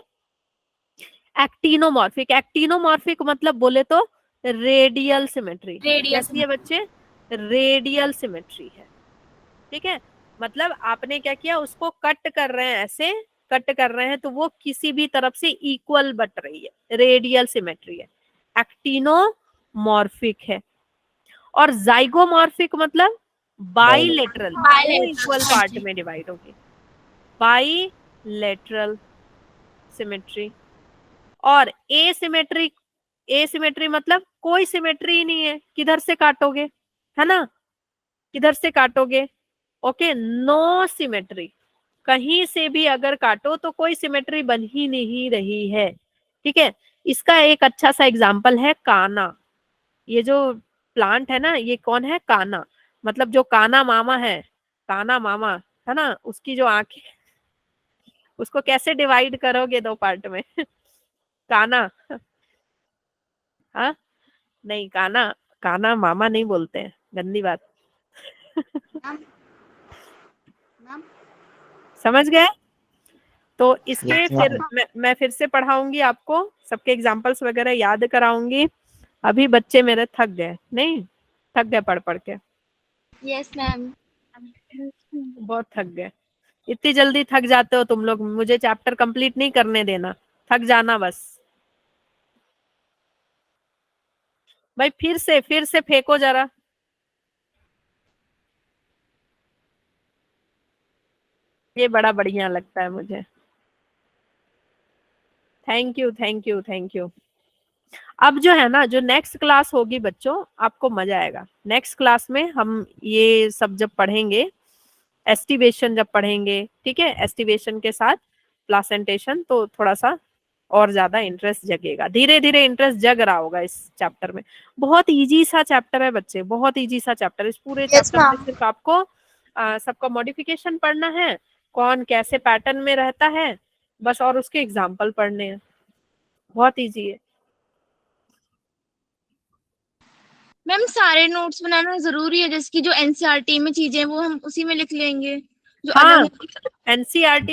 एक्टिनोमॉर्फिक। एक्टिनोमॉर्फिक मतलब बोले तो रेडियल सिमेट्री। कैसी है बच्चे? रेडियल सिमेट्री है। ठीक है, मतलब आपने क्या किया, उसको कट कर रहे हैं ऐसे, कट कर रहे हैं तो वो किसी भी तरफ से इक्वल बट रही है, रेडियल सिमेट्री है। एक्टिनोमॉर्फिक है। और जाइगोमॉर्फिक मतलब बाइलेटरल, दो इक्वल पार्ट में डिवाइड होगी, बाइलेटरल सिमेट्री। और एसिमेट्री मतलब कोई सिमेट्री ही नहीं है, किधर से काटोगे, है ना, किधर से काटोगे। ओके, नो सिमेट्री, कहीं से भी अगर काटो तो कोई सिमेट्री बन ही नहीं रही है। ठीक है, इसका एक अच्छा सा एग्जांपल है काना। ये जो प्लांट है ना, ये कौन है, काना, मतलब जो काना मामा है, काना मामा है ना, उसकी जो आंखें, उसको कैसे डिवाइड करोगे दो पार्ट में काना, हाँ नहीं, काना, काना मामा नहीं बोलते हैं, गंदी बात मैम समझ गए। तो इसके Yes, फिर ma'am. मैं फिर से पढ़ाऊंगी आपको, सबके एग्जांपल्स वगैरह याद कराऊंगी। अभी बच्चे मेरे थक गए, नहीं थक गए पढ़ पढ़ के, यस मैम। बहुत थक गए। इतनी जल्दी थक जाते हो तुम लोग, मुझे चैप्टर कंप्लीट नहीं करने देना, थक जाना बस। भाई फिर से फेंको जरा, ये बड़ा बढ़िया लगता है मुझे। Thank you thank you thank you. अब जो है ना, जो नेक्स्ट क्लास होगी बच्चों, आपको मजा आएगा। नेक्स्ट क्लास में हम ये सब जब पढ़ेंगे, एस्टिवेशन जब पढ़ेंगे, ठीक है, एस्टिवेशन के साथ प्लासेंटेशन, तो थोड़ा सा और ज्यादा इंटरेस्ट जगेगा, धीरे धीरे इंटरेस्ट जग रहा होगा इस चैप्टर में। बहुत इजी सा चैप्टर है बच्चे, बहुत इजी सा चैप्टर। इस पूरे चैप्टर में सिर्फ आपको सबका मॉडिफिकेशन पढ़ना है, कौन कैसे पैटर्न में रहता है बस, और उसके एग्जाम्पल पढ़ने हैं, बहुत इजी है। मैम सारे नोट्स बनाना जरूरी है, जैसे कि जो एनसीईआरटी में चीजें वो हम उसी में लिख लेंगे, जो हाँ, अलग एनसीईआरटी